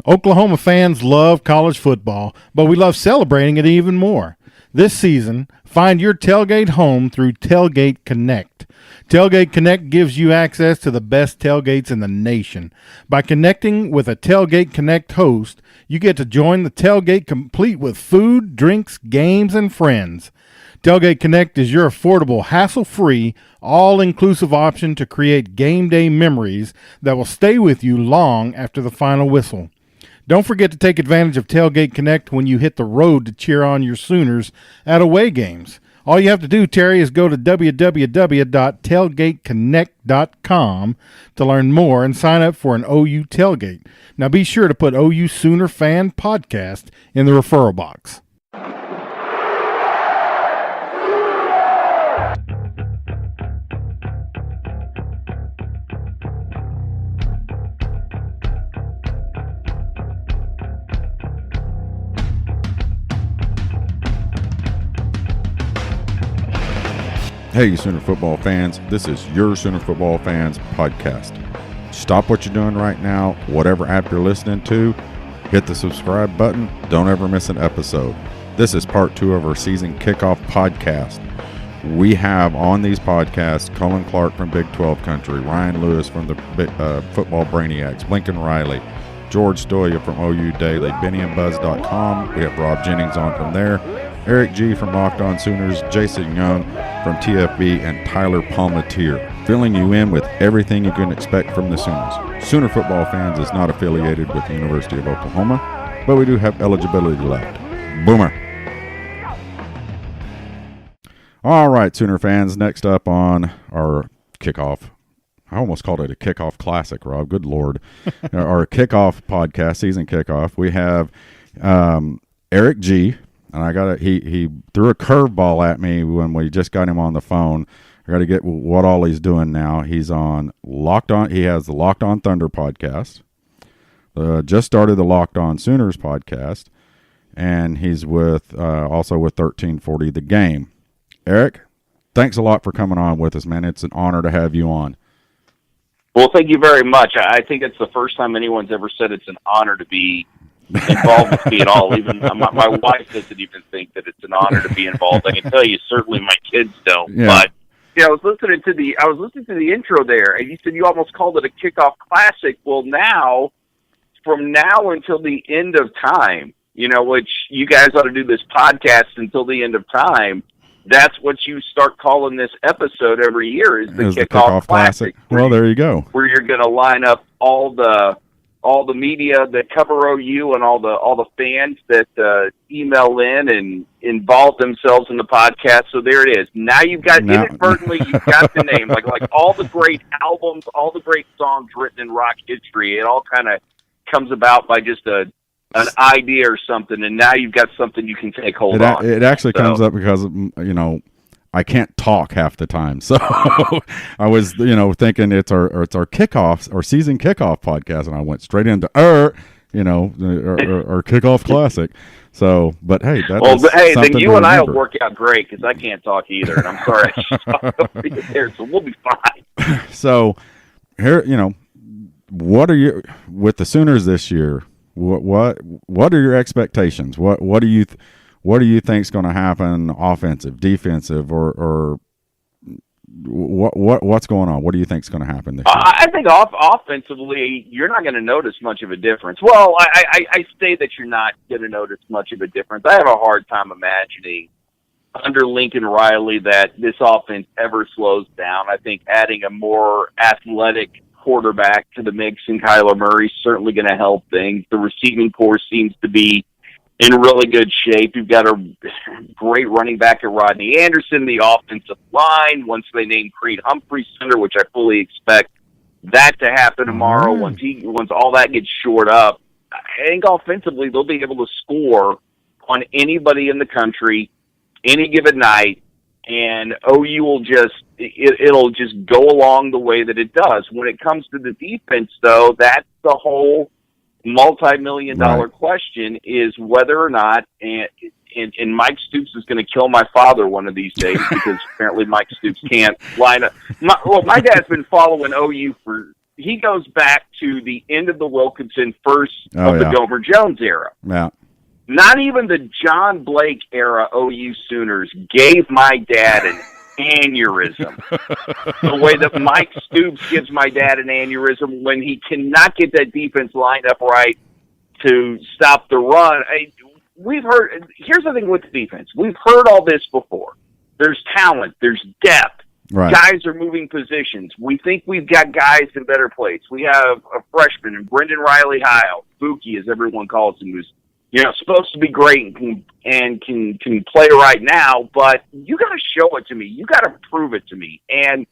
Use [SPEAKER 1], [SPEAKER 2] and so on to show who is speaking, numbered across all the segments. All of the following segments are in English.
[SPEAKER 1] Oklahoma fans love college football, but we love celebrating it even more. This season, find your tailgate home through Tailgate Connect. Tailgate Connect gives you access to the best tailgates in the nation. By connecting with a Tailgate Connect host, you get to join the tailgate complete with food, drinks, games, and friends. Tailgate Connect is your affordable, hassle-free, all-inclusive option to create game day memories that will stay with you long after the final whistle. Don't forget to take advantage of Tailgate Connect when you hit the road to cheer on your Sooners at away games. All you have to do, Terry, is go to www.tailgateconnect.com to learn more and sign up for an OU tailgate. Now be sure to put OU Sooner Fan Podcast in the referral box.
[SPEAKER 2] Hey, Sooner football fans, this is your Sooner Football Fans podcast. Stop what you're doing right now, whatever app you're listening to, hit the subscribe button, don't ever miss an episode. This is part 2 of our season kickoff podcast. We have on these podcasts Cullen Clark from Big 12 Country, Ryan Lewis from the Football Brainiacs, Blinkin Riley, George Stoia from OU Daily, BennyandBuzz.com. We have Rob Jennings on from there, Erik Gee from Locked On Sooners, Jason Young from TFB, and Tyler Palmateer, filling you in with everything you can expect from the Sooners. Sooner Football Fans is not affiliated with the University of Oklahoma, but we do have eligibility left. Boomer. All right, Sooner fans, next up on our kickoff. I almost called it a kickoff classic, Rob. Good Lord. Our kickoff podcast, season kickoff. We have Erik Gee. And he threw a curveball at me when we just got him on the phone. I got to get what all he's doing now. He's on Locked On. He has the Locked On Thunder podcast. Just started the Locked On Sooners podcast, and he's with also with 1340 The Game. Erik, thanks a lot for coming on with us, man. It's an honor to have you on.
[SPEAKER 3] Well, thank you very much. I think it's the first time anyone's ever said it's an honor to be involved with me at all. Even my wife doesn't even think that it's an honor to be involved. I can tell you, certainly my kids don't. Yeah. But I was listening to the intro there, and you said you almost called it a kickoff classic. Well, now, from now until the end of time, which you guys ought to do this podcast until the end of time. That's what you start calling this episode every year is the kickoff classic.
[SPEAKER 2] Well, there you go.
[SPEAKER 3] Where you're going to line up all the media that cover OU and all the fans that email in and involve themselves in the podcast. So there it is. Now inadvertently you've got the name. Like all the great albums, all the great songs written in rock history, it all kind of comes about by just an idea or something, and now you've got something you can take hold on.
[SPEAKER 2] It actually comes up because, I can't talk half the time. So I was, thinking it's our kickoffs or season kickoff podcast, and I went straight into our kickoff classic. So, but hey,
[SPEAKER 3] then you and I will work out great because I can't talk either, and I'm sorry I should talk over you there, so we'll be fine.
[SPEAKER 2] So here, what are you with the Sooners this year? What are your expectations? What do you think's going to happen, offensive, defensive, or what's going on? What do you think's going to happen this year?
[SPEAKER 3] I think offensively, you're not going to notice much of a difference. Well, I say that you're not going to notice much of a difference. I have a hard time imagining under Blinkin Riley that this offense ever slows down. I think adding a more athletic quarterback to the mix and Kyler Murray is certainly going to help things. The receiving corps seems to be in really good shape. You've got a great running back at Rodney Anderson. The offensive line, once they name Creed Humphrey center, which I fully expect that to happen tomorrow, once all that gets shored up, I think offensively they'll be able to score on anybody in the country any given night, and OU will it'll just go along the way that it does. When it comes to the defense, though, that's the whole multi-million-dollar question is whether or not, and Mike Stoops is going to kill my father one of these days because apparently Mike Stoops can't line up. My dad's been following OU for he goes back to the end of the Wilkinson, first
[SPEAKER 2] Oh,
[SPEAKER 3] of the
[SPEAKER 2] yeah.
[SPEAKER 3] Gomer Jones era.
[SPEAKER 2] Yeah.
[SPEAKER 3] Not even the John Blake era OU Sooners gave my dad an aneurysm. The way that Mike Stoops gives my dad an aneurysm when he cannot get that defense lined up right to stop the run. We've heard, here's the thing with the defense. We've heard all this before. There's talent. There's depth.
[SPEAKER 2] Right.
[SPEAKER 3] Guys are moving positions. We think we've got guys in better place. We have a freshman, and Blinkin Riley Heil, Buki, as everyone calls him, who's supposed to be great and can play right now, but you got to show it to me. You got to prove it to me. And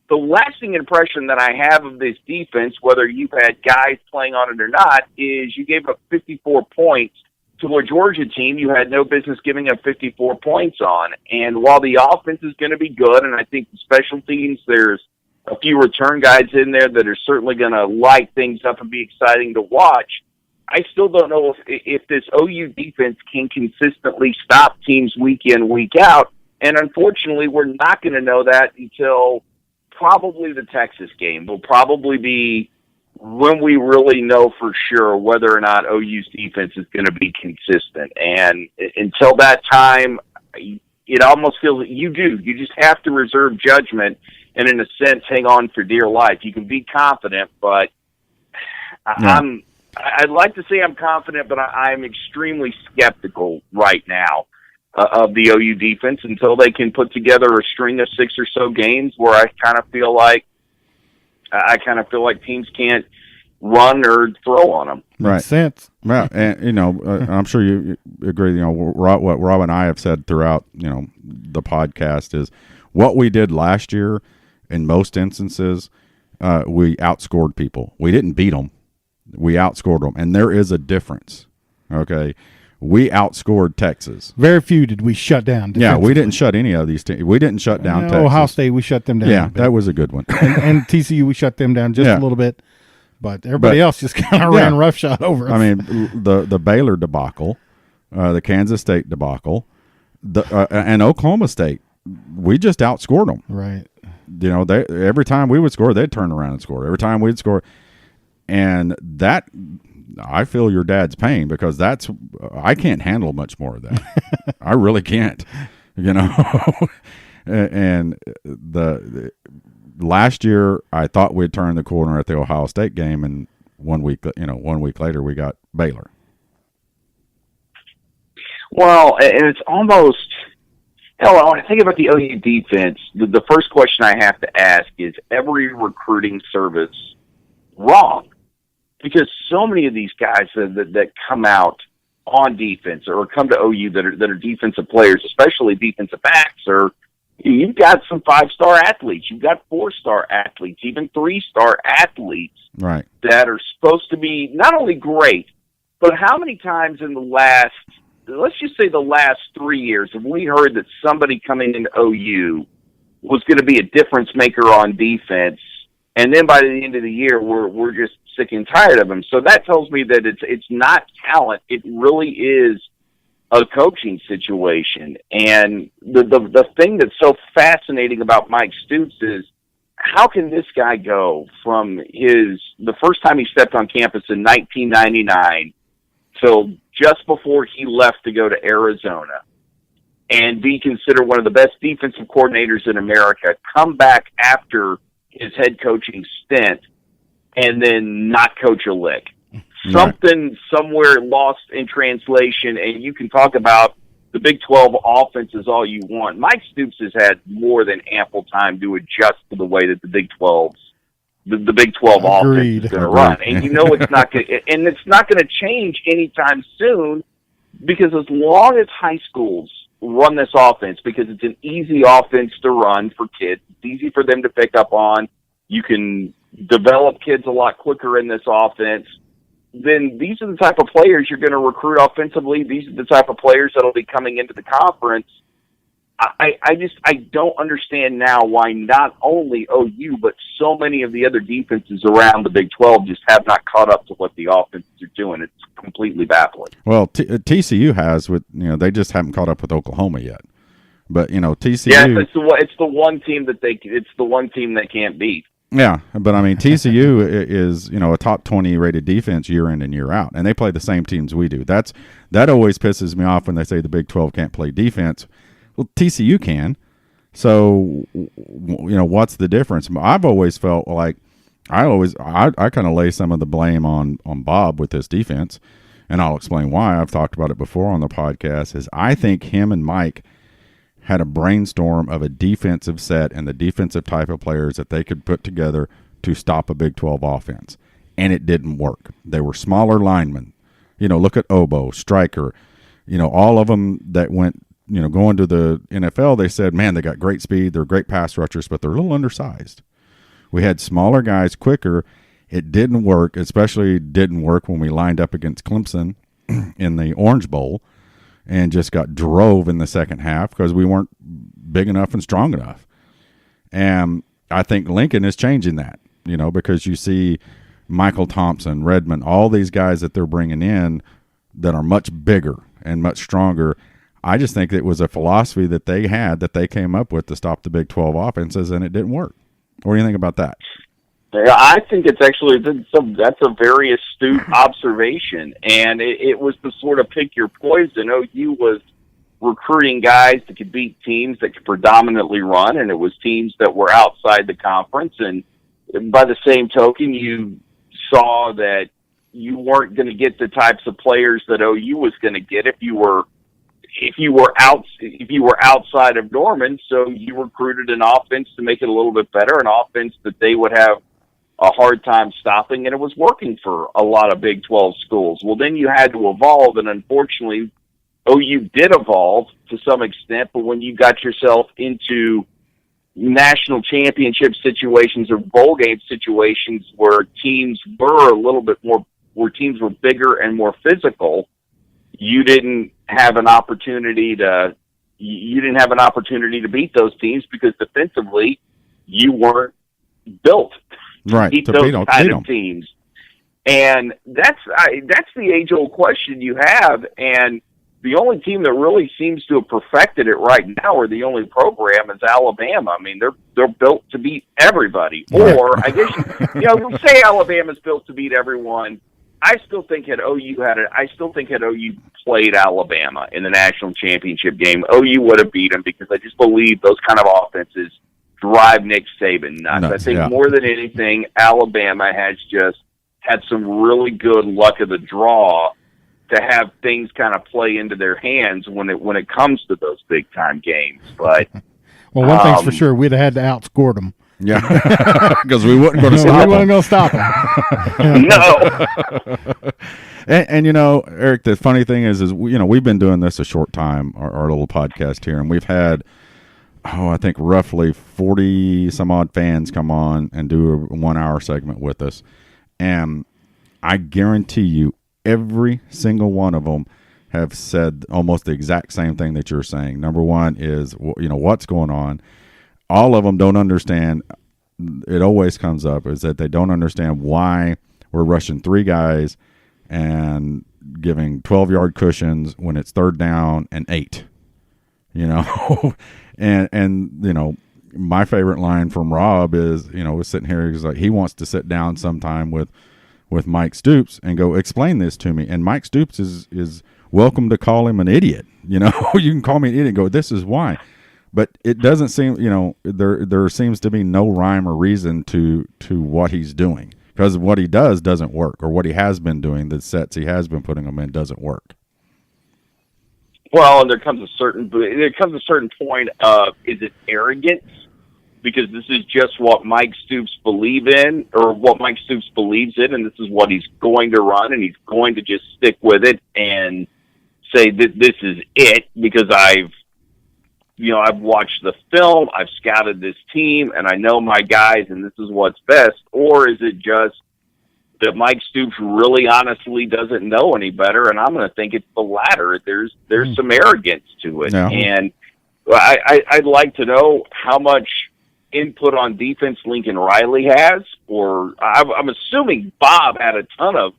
[SPEAKER 3] the lasting impression that I have of this defense, whether you've had guys playing on it or not, is you gave up 54 points to a Georgia team you had no business giving up 54 points on. And while the offense is going to be good, and I think the special teams, there's a few return guys in there that are certainly going to light things up and be exciting to watch, I still don't know if this OU defense can consistently stop teams week in, week out. And unfortunately, we're not going to know that until probably the Texas game. Will probably be when we really know for sure whether or not OU's defense is going to be consistent. And until that time, it almost feels that you just have to reserve judgment and, in a sense, hang on for dear life. You can be confident, but I'd like to say I'm confident, but I'm extremely skeptical right now of the OU defense until they can put together a string of 6 or so games where I kind of feel like teams can't run or throw on them.
[SPEAKER 2] Right.
[SPEAKER 1] Makes sense.
[SPEAKER 2] Well, and I'm sure you agree. What Rob and I have said throughout the podcast is what we did last year. In most instances, we outscored people. We didn't beat them. We outscored them, and there is a difference. Okay, we outscored Texas.
[SPEAKER 1] Very few did we shut down.
[SPEAKER 2] Yeah, we didn't shut any of these teams. We didn't shut down Texas.
[SPEAKER 1] Ohio State, we shut them down.
[SPEAKER 2] Yeah, that was a good one.
[SPEAKER 1] and TCU, we shut them down just a little bit, but everybody else just kind of ran roughshod over us.
[SPEAKER 2] I mean, the Baylor debacle, the Kansas State debacle, and Oklahoma State, we just outscored them.
[SPEAKER 1] Right.
[SPEAKER 2] Every time we would score, they'd turn around and score. Every time we'd score. And that, I feel your dad's pain because I can't handle much more of that. I really can't, And the last year, I thought we'd turn the corner at the Ohio State game, and 1 week later, we got Baylor.
[SPEAKER 3] Well, and it's almost. When I think about the OU defense, the first question I have to ask is every recruiting service wrong? Because so many of these guys that come out on defense or come to OU that are defensive players, especially defensive backs, you've got some 5-star athletes, you've got 4-star athletes, even 3-star athletes,
[SPEAKER 2] right,
[SPEAKER 3] that are supposed to be not only great, but how many times in the last 3 years have we heard that somebody coming into OU was going to be a difference maker on defense, and then by the end of the year we're just sick and tired of them? So that tells me that it's not talent; it really is a coaching situation. And the thing that's so fascinating about Mike Stoops is how can this guy go from the first time he stepped on campus in 1999 till just before he left to go to Arizona and be considered one of the best defensive coordinators in America, come back after his head coaching stint, and then not coach a lick. Something somewhere lost in translation, and you can talk about the Big 12 offenses all you want. Mike Stoops has had more than ample time to adjust to the way that the Big 12 offense is going to run. And it's not going and it's not going to change anytime soon, because as long as high schools run this offense, because it's an easy offense to run for kids, it's easy for them to pick up on, you can develop kids a lot quicker in this offense, then these are the type of players you're going to recruit offensively. These are the type of players that will be coming into the conference. I don't understand now why not only OU, but so many of the other defenses around the Big 12 just have not caught up to what the offenses are doing. It's completely baffling.
[SPEAKER 2] Well, TCU has they just haven't caught up with Oklahoma yet. But TCU,
[SPEAKER 3] yeah, it's the one team that they can't beat.
[SPEAKER 2] Yeah, but I mean TCU is a top 20 rated defense year in and year out, and they play the same teams we do. That always pisses me off when they say the Big 12 can't play defense. Well, TCU can. So what's the difference? I've always felt like I kind of lay some of the blame on Bob with this defense, and I'll explain why. I've talked about it before on the podcast. Is I think him and Mike had a brainstorm of a defensive set and the defensive type of players that they could put together to stop a Big 12 offense, and it didn't work. They were smaller linemen. Look at Oboe, Stryker, all of them that went, going to the NFL, they said, man, they got great speed, they're great pass rushers, but they're a little undersized. We had smaller guys quicker. It didn't work, especially didn't work when we lined up against Clemson in the Orange Bowl and just got drove in the second half because we weren't big enough and strong enough. And I think Lincoln is changing that, because you see Michael Thompson, Redmond, all these guys that they're bringing in that are much bigger and much stronger. I just think it was a philosophy that they had that they came up with to stop the Big 12 offenses, and it didn't work. What do you think about that?
[SPEAKER 3] Yeah, I think it's actually that's a very astute observation, and it was the sort of pick your poison. OU was recruiting guys that could beat teams that could predominantly run, and it was teams that were outside the conference. And by the same token, you saw that you weren't going to get the types of players that OU was going to get if you were outside of Norman. So you recruited an offense to make it a little bit better, an offense that they would have a hard time stopping, and it was working for a lot of Big 12 schools. Well, then you had to evolve, and unfortunately, OU did evolve to some extent, but when you got yourself into national championship situations or bowl game situations where teams were teams were bigger and more physical, you didn't have an opportunity to beat those teams because defensively you weren't built
[SPEAKER 2] right
[SPEAKER 3] beat
[SPEAKER 2] to
[SPEAKER 3] those
[SPEAKER 2] beat them.
[SPEAKER 3] kind of teams. And that's the age-old question you have, and the only team that really seems to have perfected it right now, or the only program, is Alabama. I mean, they're built to beat everybody. Or I guess we'll say Alabama's built to beat everyone. I still think had OU played Alabama in the national championship game, OU would have beat them, because I just believe those kind of offenses drive Nick Saban nuts. I think more than anything, Alabama has just had some really good luck of the draw to have things kind of play into their hands when it comes to those big time games. But
[SPEAKER 1] well, one thing's for sure, we'd have had to outscore them.
[SPEAKER 2] Yeah, because we wasn't going to stop them.
[SPEAKER 1] We wasn't going to stop them.
[SPEAKER 3] No.
[SPEAKER 2] And Eric, the funny thing is we've been doing this a short time, our little podcast here, and we've had I think roughly 40 some odd fans come on and do a 1 hour segment with us, and I guarantee you every single one of them have said almost the exact same thing that you're saying. Number one is what's going on. All of them don't understand. It always comes up is that they don't understand why we're rushing three guys and giving 12-yard cushions when it's third down and 8. And my favorite line from Rob is we're sitting here, he's like, he wants to sit down sometime with Mike Stoops and go, explain this to me. And Mike Stoops is welcome to call him an idiot. You can call me an idiot and go, this is why. But it doesn't seem, there seems to be no rhyme or reason to what he's doing, because what he does doesn't work, or what he has been doing, the sets he has been putting them in, doesn't work.
[SPEAKER 3] Well, and there comes a certain point of, is it arrogance? Because this is just what Mike Stoops believes in, and this is what he's going to run, and he's going to just stick with it and say that this is it because I've watched the film, I've scouted this team, and I know my guys, and this is what's best? Or is it just that Mike Stoops really honestly doesn't know any better? And I'm going to think it's the latter. There's some arrogance to it.
[SPEAKER 2] Yeah.
[SPEAKER 3] And I'd like to know how much input on defense Blinkin Riley has, or I'm assuming Bob had a ton of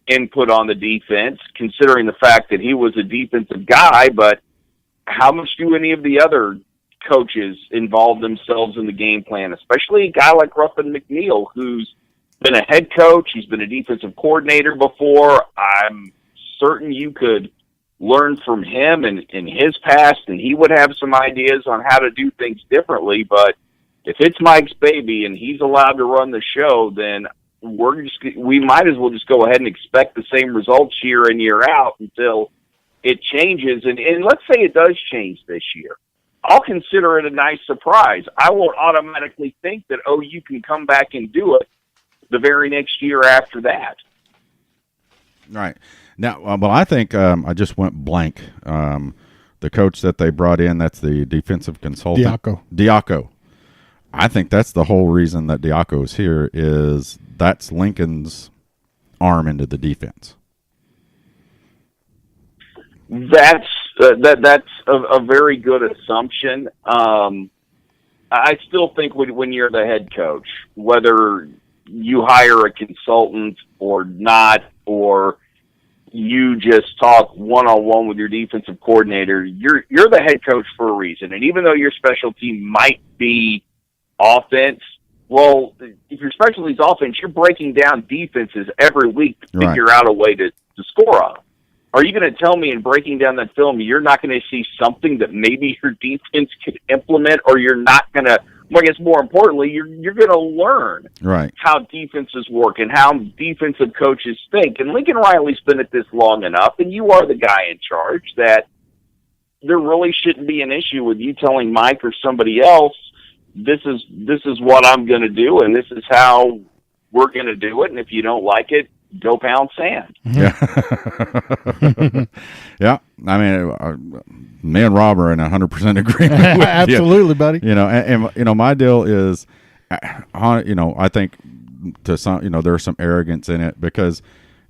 [SPEAKER 3] input on the defense, considering the fact that he was a defensive guy, but how much do any of the other coaches involve themselves in the game plan, especially a guy like Ruffin McNeil, who's been a head coach. He's been a defensive coordinator before. I'm certain you could learn from him and in his past, and he would have some ideas on how to do things differently. But if it's Mike's baby and he's allowed to run the show, then we might as well just go ahead and expect the same results year in, year out until it changes. And let's say it does change this year. I'll consider it a nice surprise. I won't automatically think that, you can come back and do it the very next year after that.
[SPEAKER 2] Right. Now, well, I think I just went blank. The coach that they brought in, that's the defensive consultant. Diaco. I think that's the whole reason that Diaco is here, is that's Lincoln's arm into the defense.
[SPEAKER 3] That's a very good assumption. I still think when you're the head coach, whether you hire a consultant or not, or you just talk one-on-one with your defensive coordinator, you're the head coach for a reason. And even though your special team might be offense, well, if your specialty is offense, you're breaking down defenses every week to figure out a way to score on. Are you going to tell me in breaking down that film you're not going to see something that maybe your defense could implement, or you're not going to, well, I guess more importantly, you're going to learn how defenses work and how defensive coaches think. And Lincoln Riley's been at this long enough, and you are the guy in charge, that there really shouldn't be an issue with you telling Mike or somebody else, this is what I'm going to do, and this is how we're going to do it, and if you don't like it, go pound sand.
[SPEAKER 2] Yeah. Yeah. I mean, me and Rob are in 100% agreement with
[SPEAKER 1] Absolutely,
[SPEAKER 2] you.
[SPEAKER 1] buddy.
[SPEAKER 2] And my deal is, I think to some, there's some arrogance in it because,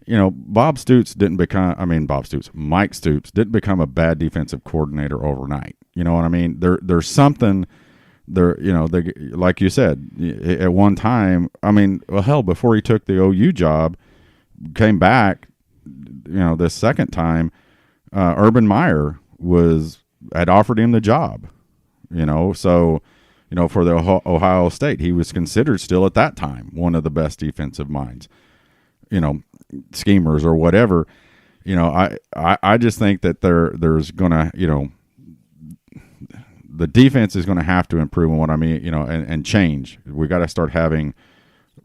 [SPEAKER 2] Mike Stoops didn't become a bad defensive coordinator overnight. You know what I mean? There's something there, like you said, at one time, before he took the OU job, came back, this second time, Urban Meyer had offered him the job, so, for the Ohio State, he was considered still at that time one of the best defensive minds, schemers or whatever. I just think that there's gonna, the defense is going to have to improve on what I mean, and change. We got to start having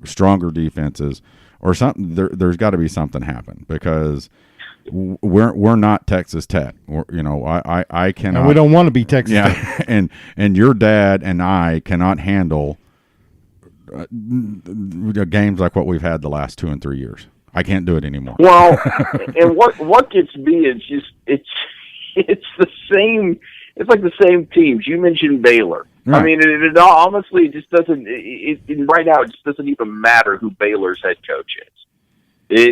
[SPEAKER 2] stronger defenses. Or something, there's got to be something happen because we're not Texas Tech. I cannot.
[SPEAKER 1] And we don't want to be Texas Tech.
[SPEAKER 2] and your dad and I cannot handle games like what we've had the last 2 and 3 years. I can't do it anymore.
[SPEAKER 3] Well, and what gets me is just it's the same. It's like the same teams. You mentioned Baylor. Right. I mean, it honestly just doesn't. Right now, it just doesn't even matter who Baylor's head coach is.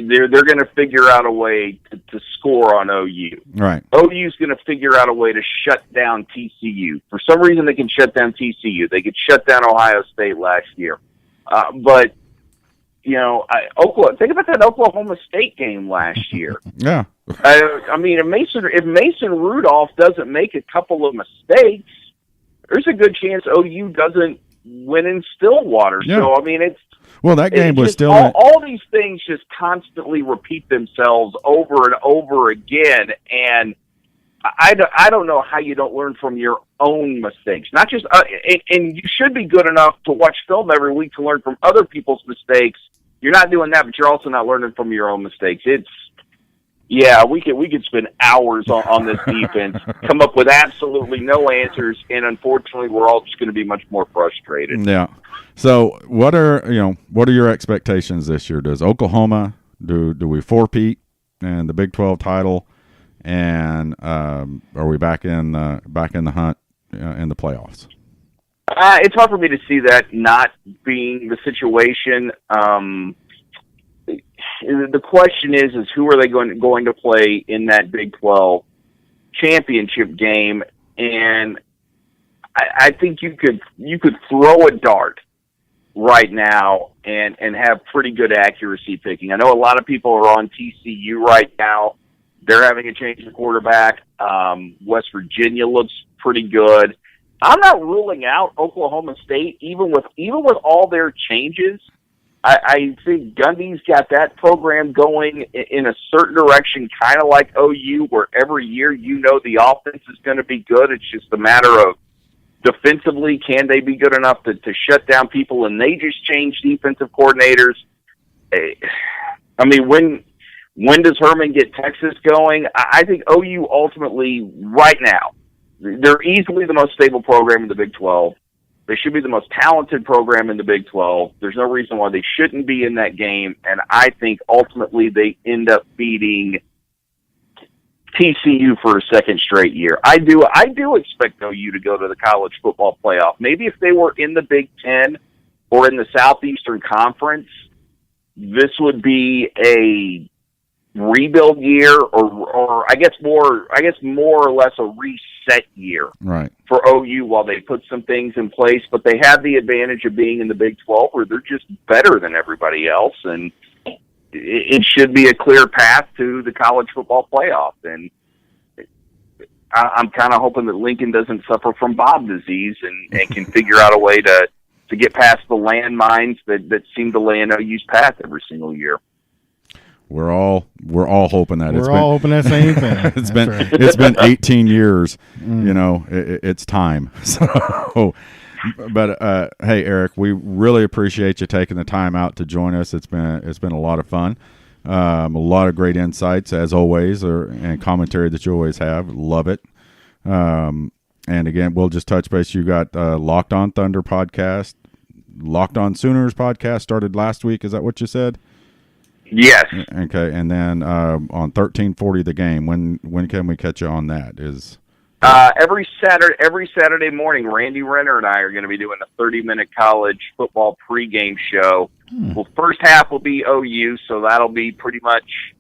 [SPEAKER 3] They're going to figure out a way to score on OU.
[SPEAKER 2] Right.
[SPEAKER 3] OU's going to figure out a way to shut down TCU. For some reason, they can shut down TCU. They could shut down Ohio State last year. But think about that Oklahoma State game last year.
[SPEAKER 2] Yeah.
[SPEAKER 3] If Mason Rudolph doesn't make a couple of mistakes, there's a good chance OU doesn't win in Stillwater.
[SPEAKER 2] Yeah.
[SPEAKER 3] So,
[SPEAKER 2] that game was still
[SPEAKER 3] all these things just constantly repeat themselves over and over again, and I don't know how you don't learn from your own mistakes. Not just and you should be good enough to watch film every week to learn from other people's mistakes. You're not doing that, but you're also not learning from your own mistakes. We could spend hours on this defense, come up with absolutely no answers, and unfortunately, we're all just going to be much more frustrated.
[SPEAKER 2] Yeah. So, what are your expectations this year? Does Oklahoma do we four-peat in the Big 12 title, and are we back in the hunt in the playoffs?
[SPEAKER 3] It's hard for me to see that not being the situation. The question is who are they going to play in that Big 12 championship game? And I think you could throw a dart right now and have pretty good accuracy picking. I know a lot of people are on TCU right now. They're having a change in quarterback. West Virginia looks pretty good. I'm not ruling out Oklahoma State, even with all their changes. I think Gundy's got that program going in a certain direction, kind of like OU, where every year the offense is going to be good. It's just a matter of defensively, can they be good enough to shut down people? And they just changed defensive coordinators. I mean, when does Herman get Texas going? I think OU ultimately, right now, they're easily the most stable program in the Big 12. They should be the most talented program in the Big 12. There's no reason why they shouldn't be in that game, and I think ultimately they end up beating TCU for a second straight year. I do expect OU to go to the college football playoff. Maybe if they were in the Big 10 or in the Southeastern Conference, this would be a rebuild year, or I guess more or less a reset year,
[SPEAKER 2] right,
[SPEAKER 3] for OU while they put some things in place. But they have the advantage of being in the Big 12, where they're just better than everybody else, and it should be a clear path to the college football playoff. And I'm kind of hoping that Lincoln doesn't suffer from Bob disease and can figure out a way to get past the landmines that seem to lay in OU's path every single year.
[SPEAKER 2] We're all hoping that.
[SPEAKER 1] We're all hoping that same thing.
[SPEAKER 2] It's been 18 years. It's time. So, but hey, Erik, we really appreciate you taking the time out to join us. It's been a lot of fun. A lot of great insights as always, and commentary that you always have. Love it. And again, we'll just touch base. You got Locked On Thunder podcast, Locked On Sooners podcast started last week. Is that what you said?
[SPEAKER 3] Yes.
[SPEAKER 2] Okay, and then on 1340 The Game. When can we catch you on that?
[SPEAKER 3] Every Saturday morning, Randy Renner and I are going to be doing a 30-minute college football pregame show. Well, first half will be OU, so that'll be pretty much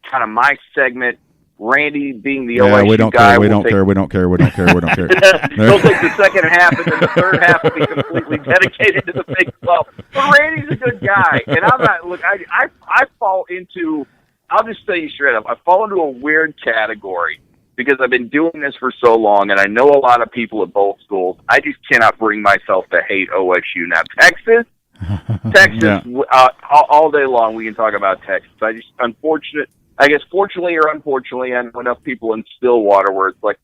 [SPEAKER 3] kind of my segment. Randy being the OSU guy.
[SPEAKER 2] We don't care.
[SPEAKER 3] He'll take the second half, and then the third half will be completely dedicated to the Big 12. But Randy's a good guy, and I'm not. Look, I fall into. I'll just tell you straight up. I fall into a weird category because I've been doing this for so long, and I know a lot of people at both schools. I just cannot bring myself to hate OSU. Now, Texas, yeah. All day long we can talk about Texas. Fortunately or unfortunately, I know enough people in Stillwater where it's like,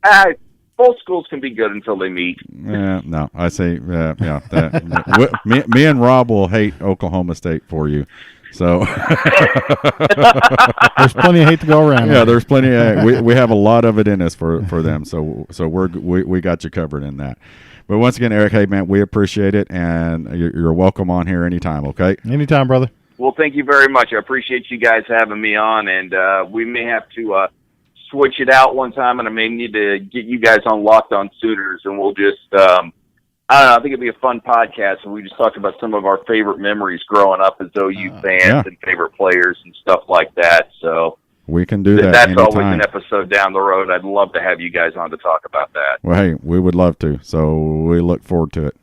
[SPEAKER 3] both schools can be good until they meet.
[SPEAKER 2] Yeah, no, I say, me and Rob will hate Oklahoma State for you. So
[SPEAKER 1] there's plenty of hate to go around.
[SPEAKER 2] Yeah, there's plenty. We have a lot of it in us for them. So we got you covered in that. But once again, Erik, hey man, we appreciate it, and you're welcome on here anytime. Okay,
[SPEAKER 1] anytime, brother.
[SPEAKER 3] Well, thank you very much. I appreciate you guys having me on, and we may have to switch it out one time, and I may need to get you guys on Locked On Sooners, and we'll just, I don't know, I think it'd be a fun podcast, and we just talked about some of our favorite memories growing up as OU fans and favorite players and stuff like that. So
[SPEAKER 2] we can do that.
[SPEAKER 3] That's
[SPEAKER 2] anytime.
[SPEAKER 3] Always an episode down the road. I'd love to have you guys on to talk about that.
[SPEAKER 2] Well, hey, we would love to, so we look forward to it.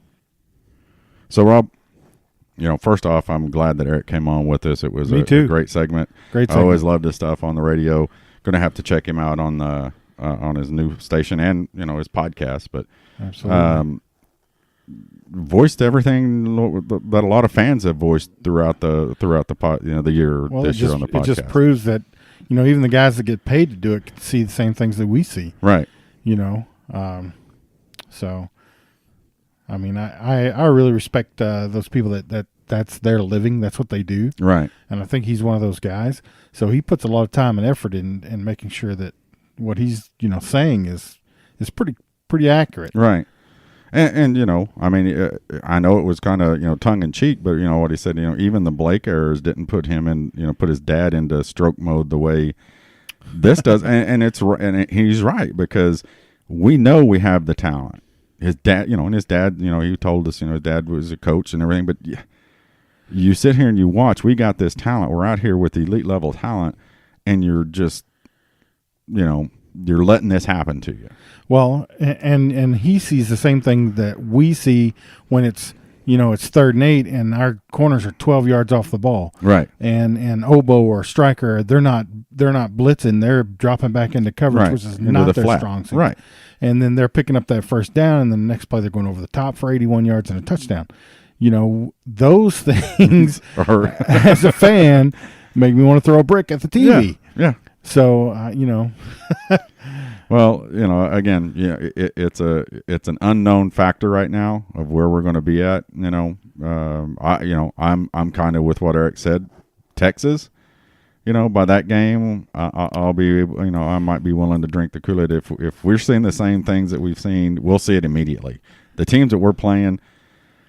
[SPEAKER 2] So, Rob, first off, I'm glad that Erik came on with us. It was a great segment. I always loved his stuff on the radio. Going to have to check him out on the on his new station and his podcast. But
[SPEAKER 1] absolutely,
[SPEAKER 2] voiced everything that a lot of fans have voiced throughout the year.
[SPEAKER 1] Well,
[SPEAKER 2] this year on the podcast.
[SPEAKER 1] It just proves that even the guys that get paid to do it can see the same things that we see.
[SPEAKER 2] Right.
[SPEAKER 1] So. I mean, I really respect those people that's their living. That's what they do.
[SPEAKER 2] Right.
[SPEAKER 1] And I think he's one of those guys. So he puts a lot of time and effort in making sure that what he's, saying is pretty accurate.
[SPEAKER 2] Right. And I mean, I know it was kind of, tongue in cheek, but what he said, even the Blake errors didn't put him in, put his dad into stroke mode the way this does. and he's right, because we know we have the talent. His dad, and his dad, he told us, his dad was a coach and everything. But you sit here and you watch. We got this talent. We're out here with elite level talent, and you're just, you're letting this happen to you.
[SPEAKER 1] Well, and he sees the same thing that we see when it's it's 3rd and 8, and our corners are 12 yards off the ball.
[SPEAKER 2] Right.
[SPEAKER 1] And oboe or striker, they're not blitzing. They're dropping back into coverage,
[SPEAKER 2] Right.
[SPEAKER 1] which is
[SPEAKER 2] Into
[SPEAKER 1] not
[SPEAKER 2] the
[SPEAKER 1] their
[SPEAKER 2] flat.
[SPEAKER 1] strong suit.
[SPEAKER 2] Right.
[SPEAKER 1] And then they're picking up that first down, and then the next play they're going over the top for 81 yards and a touchdown. Those things, as a fan, make me want to throw a brick at the TV.
[SPEAKER 2] Yeah.
[SPEAKER 1] So,
[SPEAKER 2] Well, again, it's an unknown factor right now of where we're going to be at. I'm kind of with what Erik said. Texas, by that game, I'll be, I might be willing to drink the Kool-Aid. If we're seeing the same things that we've seen, we'll see it immediately. The teams that we're playing,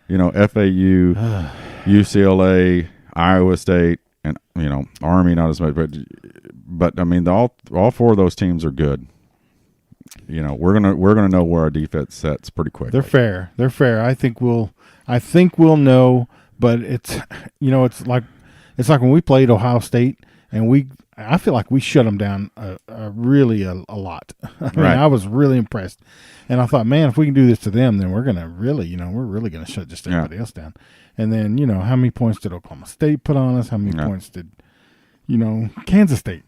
[SPEAKER 2] FAU, UCLA, Iowa State, and Army, not as much, but I mean, all 4 of those teams are good. We're gonna know where our defense sets pretty quick.
[SPEAKER 1] They're fair. I think we'll know, but it's it's like when we played Ohio State, and I feel like we shut them down really a lot. I mean,
[SPEAKER 2] Right.
[SPEAKER 1] I was really impressed, and I thought, man, if we can do this to them, then we're gonna really gonna shut just everybody else down. And then how many points did Oklahoma State put on us? How many points did Kansas State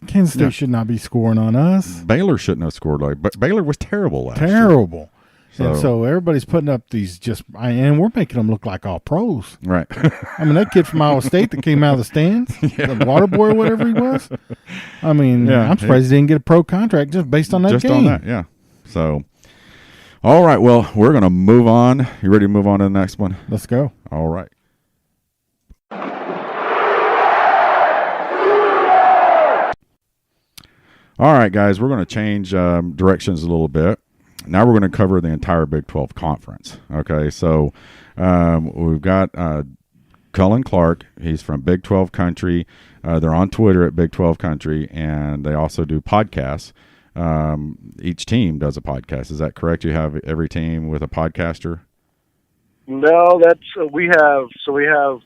[SPEAKER 1] should not be scoring on us.
[SPEAKER 2] Baylor shouldn't have scored but Baylor was terrible last year.
[SPEAKER 1] Terrible. And so everybody's putting up these and we're making them look like all pros.
[SPEAKER 2] Right.
[SPEAKER 1] I mean, that kid from Iowa State that came out of the stands, the water boy or whatever he was. I mean, I'm surprised he didn't get a pro contract just based on that game.
[SPEAKER 2] Just on that, yeah. So, all right, well, we're going to move on. You ready to move on to the next one?
[SPEAKER 1] Let's go.
[SPEAKER 2] All right. All right, guys, we're going to change directions a little bit. Now we're going to cover the entire Big 12 conference. Okay, so we've got Cullen Clark. He's from Big 12 Country. They're on Twitter at Big 12 Country, and they also do podcasts. Each team does a podcast. Is that correct? You have every team with a podcaster?
[SPEAKER 4] No, we have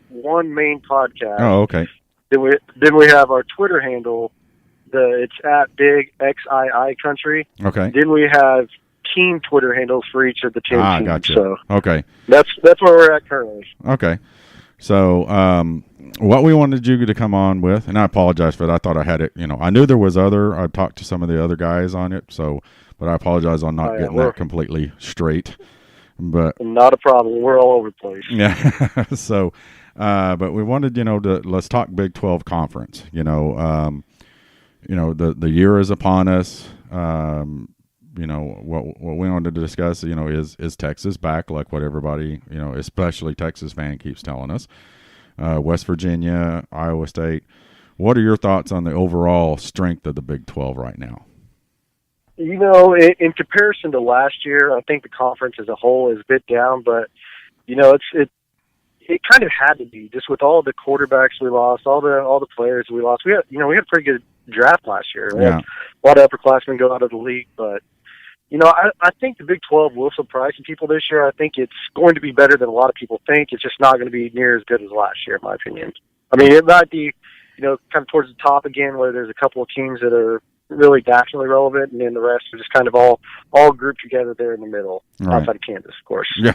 [SPEAKER 4] one main podcast.
[SPEAKER 2] Oh, okay.
[SPEAKER 4] Then we have our Twitter handle. It's at Big XII Country.
[SPEAKER 2] Okay.
[SPEAKER 4] Then we have team Twitter handles for each of the teams.
[SPEAKER 2] Gotcha.
[SPEAKER 4] So
[SPEAKER 2] okay.
[SPEAKER 4] That's where we're at currently.
[SPEAKER 2] Okay. So what we wanted you to come on with, and I apologize for that. I thought I had it. I knew there was I talked to some of the other guys on it. But I apologize on not getting that completely straight. But
[SPEAKER 4] not a problem. We're all over the place.
[SPEAKER 2] Yeah. So, but we wanted let's talk Big 12 conference. The year is upon us. What we wanted to discuss, is Texas back, like what everybody, especially Texas fan keeps telling us. West Virginia, Iowa State. What are your thoughts on the overall strength of the Big 12 right now?
[SPEAKER 4] In comparison to last year, I think the conference as a whole is a bit down, but it kind of had to be, just with all the quarterbacks we lost, all the players we lost. We had a pretty good draft last year. We had a lot of upperclassmen go out of the league, but I think the Big 12 will surprise some people this year. I think it's going to be better than a lot of people think. It's just not going to be near as good as last year, in my opinion. I mean, it might be, kind of towards the top again, where there's a couple of teams that are really nationally relevant, and then the rest are just kind of all grouped together there in the middle, outside of Kansas, of course.
[SPEAKER 2] Yeah.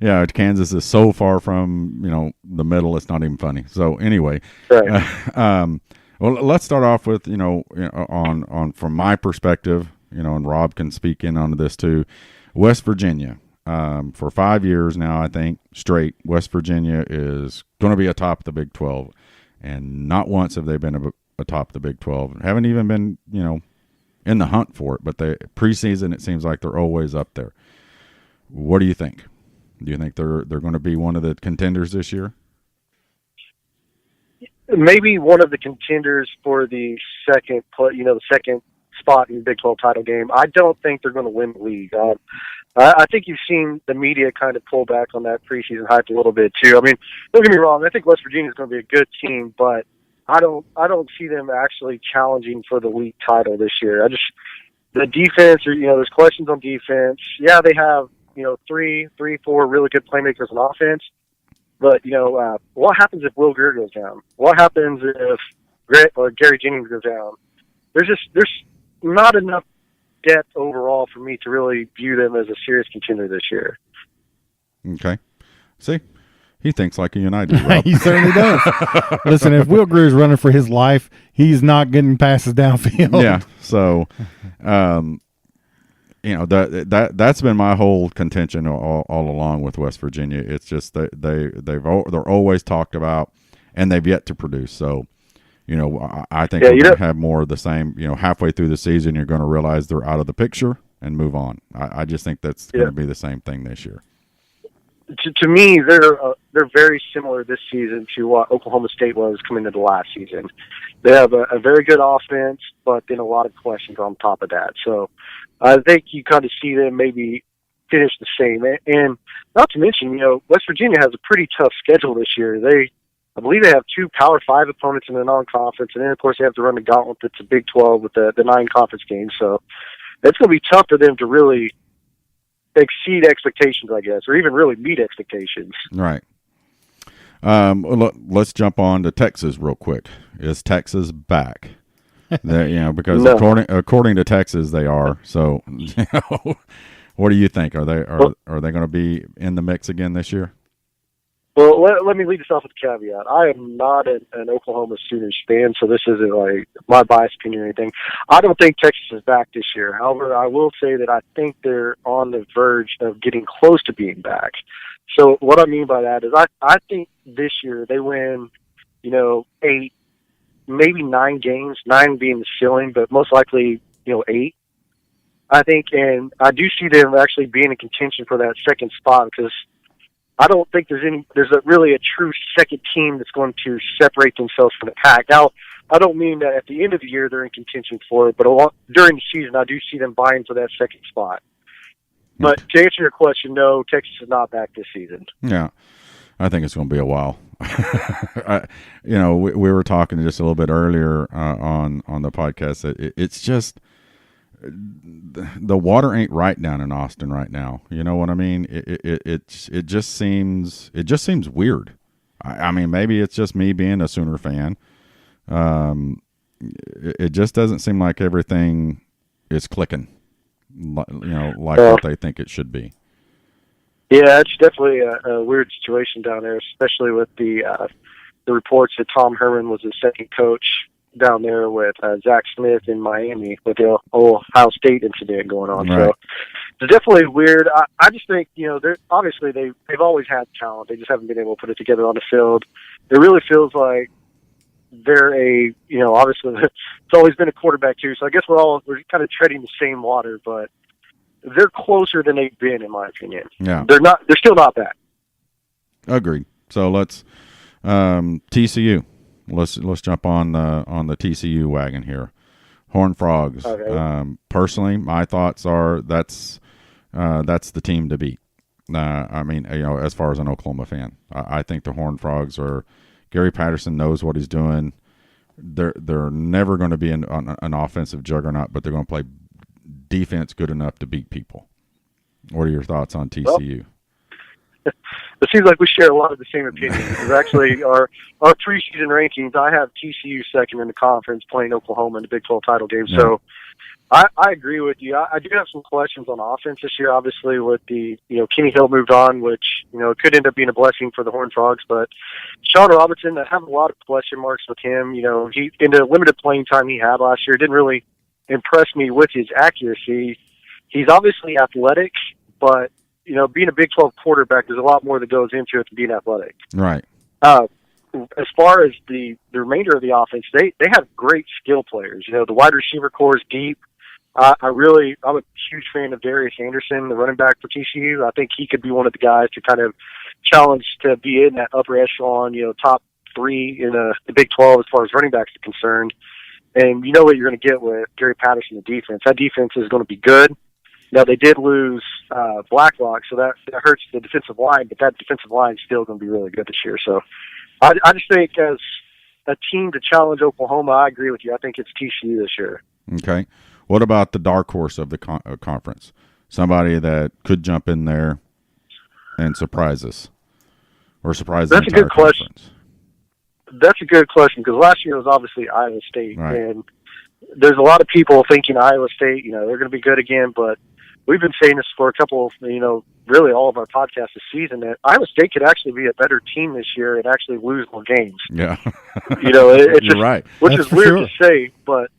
[SPEAKER 2] Yeah, Kansas is so far from, the middle, it's not even funny. So anyway,
[SPEAKER 4] right.
[SPEAKER 2] Well, let's start off with, on from my perspective, and Rob can speak in on this too. West Virginia, for 5 years now, I think, straight, West Virginia is going to be atop the Big 12. And not once have they been atop the Big 12. Haven't even been, in the hunt for it. But preseason, it seems like they're always up there. What do you think? Do you think they're going to be one of the contenders this year?
[SPEAKER 4] Maybe one of the contenders for the second spot in the Big 12 title game. I don't think they're going to win the league. I think you've seen the media kind of pull back on that preseason hype a little bit too. I mean, don't get me wrong. I think West Virginia is going to be a good team, but I don't see them actually challenging for the league title this year. The defense, there's questions on defense. Yeah, they have, 3, 4 really good playmakers on offense. But, what happens if Will Greer goes down? What happens if Gary Jennings goes down? There's not enough depth overall for me to really view them as a serious contender this year.
[SPEAKER 2] Okay. See, he thinks like you and I do, Rob.
[SPEAKER 1] He certainly does. Listen, if Will Grier's running for his life, he's not getting passes downfield.
[SPEAKER 2] Yeah. So, that's been my whole contention all along with West Virginia. It's just that they're always talked about, and they've yet to produce. So, I think we're going to have more of the same. Halfway through the season, you're going to realize they're out of the picture and move on. I just think that's going to be the same thing this year.
[SPEAKER 4] To me, they're very similar this season to what Oklahoma State was coming into the last season. They have a very good offense, but then a lot of questions on top of that. So I think you kind of see them maybe finish the same. And not to mention, West Virginia has a pretty tough schedule this year. I believe they have 2 Power 5 opponents in the non-conference, and then, of course, they have to run the gauntlet that's a Big 12 with the 9 conference games. So it's going to be tough for them to really exceed expectations, I guess, or even really meet expectations.
[SPEAKER 2] Right. Let's jump on to Texas real quick. Is Texas back? Because
[SPEAKER 4] No.
[SPEAKER 2] according to Texas, they are. So, what do you think? Are they going to be in the mix again this year?
[SPEAKER 4] Well, let me lead this off with a caveat. I am not an Oklahoma Sooners fan, so this isn't like my biased opinion or anything. I don't think Texas is back this year. However, I will say that I think they're on the verge of getting close to being back. So what I mean by that is I think this year they win, 8, maybe 9 games, 9 being the ceiling, but most likely, 8. I think, and I do see them actually being in contention for that second spot because I don't think there's really a true second team that's going to separate themselves from the pack. Now, I don't mean that at the end of the year they're in contention for it, but during the season I do see them vying for that second spot. But to answer your question, no, Texas is not back this season.
[SPEAKER 2] Yeah, I think it's going to be a while. We were talking just a little bit earlier on the podcast that it's just the water ain't right down in Austin right now. You know what I mean? It just seems weird. I mean, maybe it's just me being a Sooner fan. It just doesn't seem like everything is clicking, like what they think it should be.
[SPEAKER 4] Yeah, it's definitely a weird situation down there, especially with the reports that Tom Herman was the second coach down there with Zach Smith in Miami with the Ohio State incident going on.
[SPEAKER 2] Right.
[SPEAKER 4] So it's definitely weird. I just think, they're obviously they've always had talent. They just haven't been able to put it together on the field. It really feels like they're obviously it's always been a quarterback too. So I guess we're kind of treading the same water, but they're closer than they've been, in my opinion.
[SPEAKER 2] Yeah.
[SPEAKER 4] They're still not back.
[SPEAKER 2] Agreed. So let's TCU. Let's jump on the TCU wagon here. Horned Frogs.
[SPEAKER 4] Okay.
[SPEAKER 2] Personally, my thoughts are that's the team to beat. I mean, as far as an Oklahoma fan, I think the Horned Frogs are. Gary Patterson knows what he's doing. They're never going to be an offensive juggernaut, but they're going to play defense good enough to beat people. What are your thoughts on TCU?
[SPEAKER 4] It seems like we share a lot of the same opinions. Because actually, our preseason rankings, I have TCU second in the conference playing Oklahoma in the Big 12 title game. Yeah. So I agree with you. I do have some questions on offense this year, obviously, with the, Kenny Hill moved on, which, could end up being a blessing for the Horned Frogs. But Sean Robertson, I have a lot of question marks with him. He in the limited playing time he had last year, didn't really impress me with his accuracy. He's obviously athletic, but being a Big 12 quarterback, there's a lot more that goes into it than being athletic.
[SPEAKER 2] Right.
[SPEAKER 4] As far as the remainder of the offense, they have great skill players. The wide receiver core is deep. I'm a huge fan of Darius Anderson, the running back for TCU. I think he could be one of the guys to kind of challenge to be in that upper echelon, top 3 in the Big 12 as far as running backs are concerned. And you know what you're going to get with Gary Patterson, the defense. That defense is going to be good. Now, they did lose Blacklock, so that hurts the defensive line, but that defensive line is still going to be really good this year. So I just think as a team to challenge Oklahoma, I agree with you. I think it's TCU this year.
[SPEAKER 2] Okay. What about the dark horse of the conference? Somebody that could jump in there and surprise us or surprise the entire conference.
[SPEAKER 4] That's a good question because last year was obviously Iowa State.
[SPEAKER 2] Right.
[SPEAKER 4] And there's a lot of people thinking Iowa State, they're going to be good again, but we've been saying this for a couple of, really all of our podcasts this season, that Iowa State could actually be a better team this year and actually lose more games.
[SPEAKER 2] Yeah.
[SPEAKER 4] It's
[SPEAKER 2] You're
[SPEAKER 4] just,
[SPEAKER 2] right.
[SPEAKER 4] which
[SPEAKER 1] That's
[SPEAKER 4] is
[SPEAKER 1] for
[SPEAKER 4] weird
[SPEAKER 1] sure.
[SPEAKER 4] to say, but,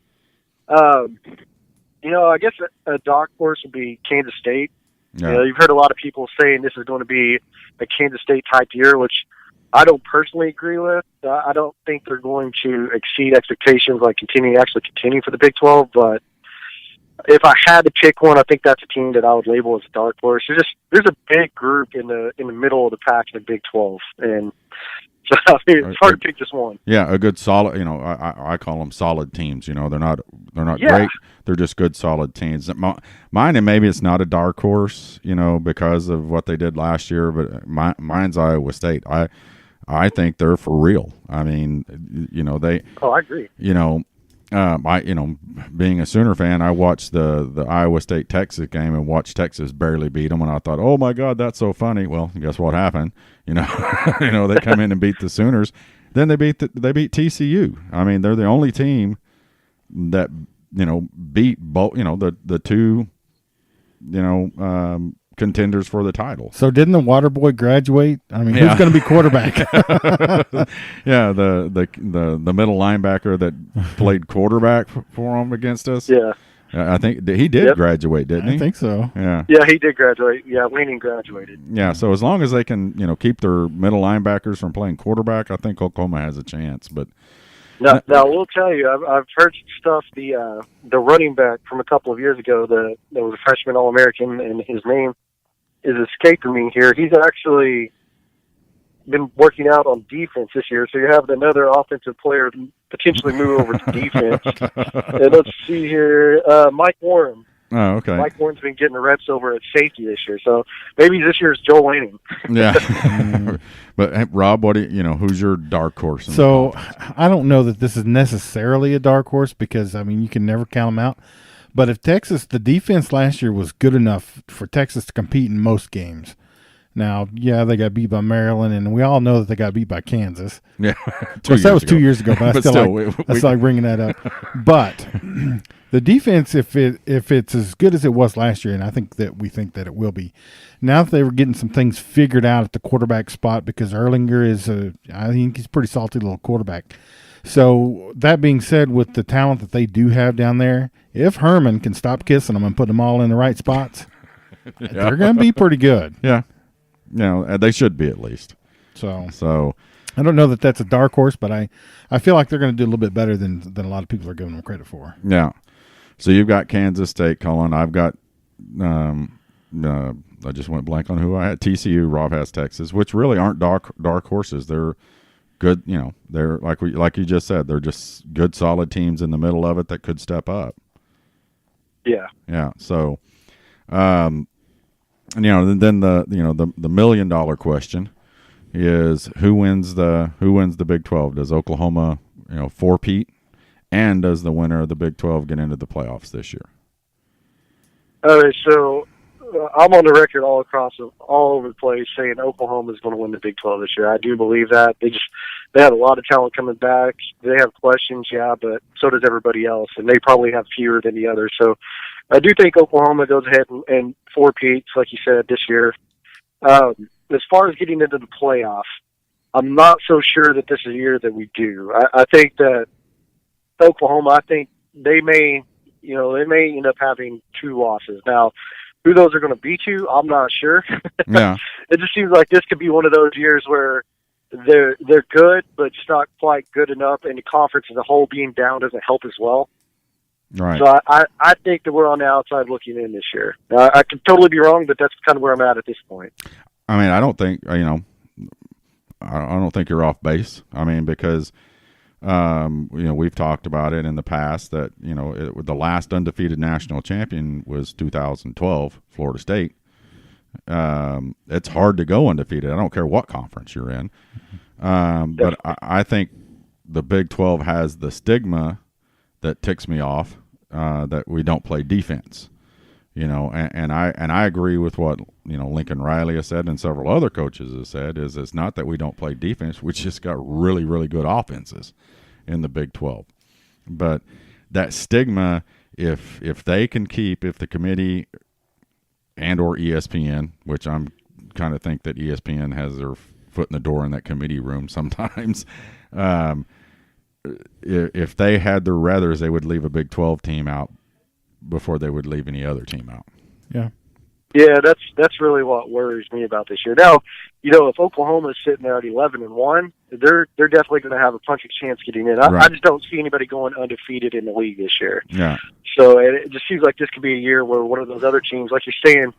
[SPEAKER 4] I guess a dark horse would be Kansas State.
[SPEAKER 2] Yeah.
[SPEAKER 4] You've heard a lot of people saying this is going to be a Kansas State type year, which I don't personally agree with. I don't think they're going to exceed expectations, like continue for the Big 12. But if I had to pick one, I think that's a team that I would label as a dark horse. There's a big group in the middle of the pack in the Big 12, and so it's hard to pick just one.
[SPEAKER 2] Yeah, a good solid. I call them solid teams. They're not
[SPEAKER 4] Yeah.
[SPEAKER 2] great. They're just good solid teams. Mine, and maybe it's not a dark horse, because of what they did last year. But mine's Iowa State. I think they're for real. I mean, they.
[SPEAKER 4] Oh, I agree.
[SPEAKER 2] Being a Sooner fan, I watched the Iowa State Texas game and watched Texas barely beat them, and I thought, oh my God, that's so funny. Well, guess what happened? They come in and beat the Sooners. Then they beat TCU. I mean, they're the only team that beat both. The two contenders for the title.
[SPEAKER 1] So didn't the water boy graduate? I mean, who's going to be quarterback?
[SPEAKER 2] Yeah, the middle linebacker that played quarterback for them against us.
[SPEAKER 4] Yeah.
[SPEAKER 2] I think he did graduate, didn't he?
[SPEAKER 1] I think so.
[SPEAKER 2] Yeah.
[SPEAKER 4] Yeah, he did graduate. Yeah, Lanning graduated.
[SPEAKER 2] Yeah, so as long as they can, keep their middle linebackers from playing quarterback, I think Oklahoma has a chance. But
[SPEAKER 4] Now, we'll tell you, I've heard stuff. The running back from a couple of years ago, that was a freshman All-American, and his name is escaping me here. He's actually been working out on defense this year, so you're having another offensive player potentially move over to defense. And let's see here, Mike Warren.
[SPEAKER 2] Oh, okay.
[SPEAKER 4] Mike Warren's been getting the reps over at safety this year, so maybe this year's Joel Lanning.
[SPEAKER 2] Yeah. But hey, Rob, who's your dark horse?
[SPEAKER 1] So I don't know that this is necessarily a dark horse because, I mean, you can never count them out. But if the defense last year was good enough for Texas to compete in most games. Now, yeah, they got beat by Maryland, and we all know that they got beat by Kansas.
[SPEAKER 2] Yeah.
[SPEAKER 1] Of course, that was 2 years ago, but I still like bringing that up. But the defense, if it's as good as it was last year, and we think that it will be, now that they were getting some things figured out at the quarterback spot, because Erlinger I think he's a pretty salty little quarterback. So that being said, with the talent that they do have down there, if Herman can stop kissing them and put them all in the right spots, they're going to be pretty good.
[SPEAKER 2] Yeah. They should be at least.
[SPEAKER 1] So I don't know that that's a dark horse, but I feel like they're going to do a little bit better than a lot of people are giving them credit for.
[SPEAKER 2] Yeah. So you've got Kansas State, Cullen. I've got I just went blank on who I had. TCU. Rob has Texas, which really aren't dark horses. They're good. They're like you just said. They're just good, solid teams in the middle of it that could step up.
[SPEAKER 4] Yeah.
[SPEAKER 2] Yeah. So, then the $1 million question is who wins the Big 12? Does Oklahoma four-peat, and does the winner of the Big 12 get into the playoffs this year?
[SPEAKER 4] So I'm on the record all over the place saying Oklahoma is going to win the Big 12 this year. I do believe that. They have a lot of talent coming back. They have questions, yeah, but so does everybody else, and they probably have fewer than the others. So I do think Oklahoma goes ahead and four-peats, like you said, this year. As far as getting into the playoff, I'm not so sure that this is a year that we do. I think that Oklahoma, they may end up having 2 losses. Now, who those are going to be to, I'm not sure.
[SPEAKER 2] Yeah.
[SPEAKER 4] It just seems like this could be one of those years where they're good, but just not quite good enough, and the conference as a whole being down doesn't help as well.
[SPEAKER 2] Right.
[SPEAKER 4] So I think that we're on the outside looking in this year. I could totally be wrong, but that's kind of where I'm at this point.
[SPEAKER 2] I mean, I don't think I don't think you're off base. I mean, because we've talked about it in the past that the last undefeated national champion was 2012, Florida State. It's hard to go undefeated. I don't care what conference you're in. But I think the Big 12 has the stigma that ticks me off, that we don't play defense, and I agree with what, Blinkin Riley has said and several other coaches have said, is it's not that we don't play defense. We just got really, really good offenses in the Big 12. But that stigma, if the committee and or ESPN, which I'm kind of think that ESPN has their foot in the door in that committee room sometimes. If they had their ruthers, they would leave a Big 12 team out before they would leave any other team out.
[SPEAKER 1] Yeah.
[SPEAKER 4] Yeah, that's really what worries me about this year. Now, if Oklahoma is sitting there at 11-1, they're definitely going to have a punching chance getting in. I just don't see anybody going undefeated in the league this year.
[SPEAKER 2] Yeah.
[SPEAKER 4] So it just seems like this could be a year where one of those other teams, like you're saying,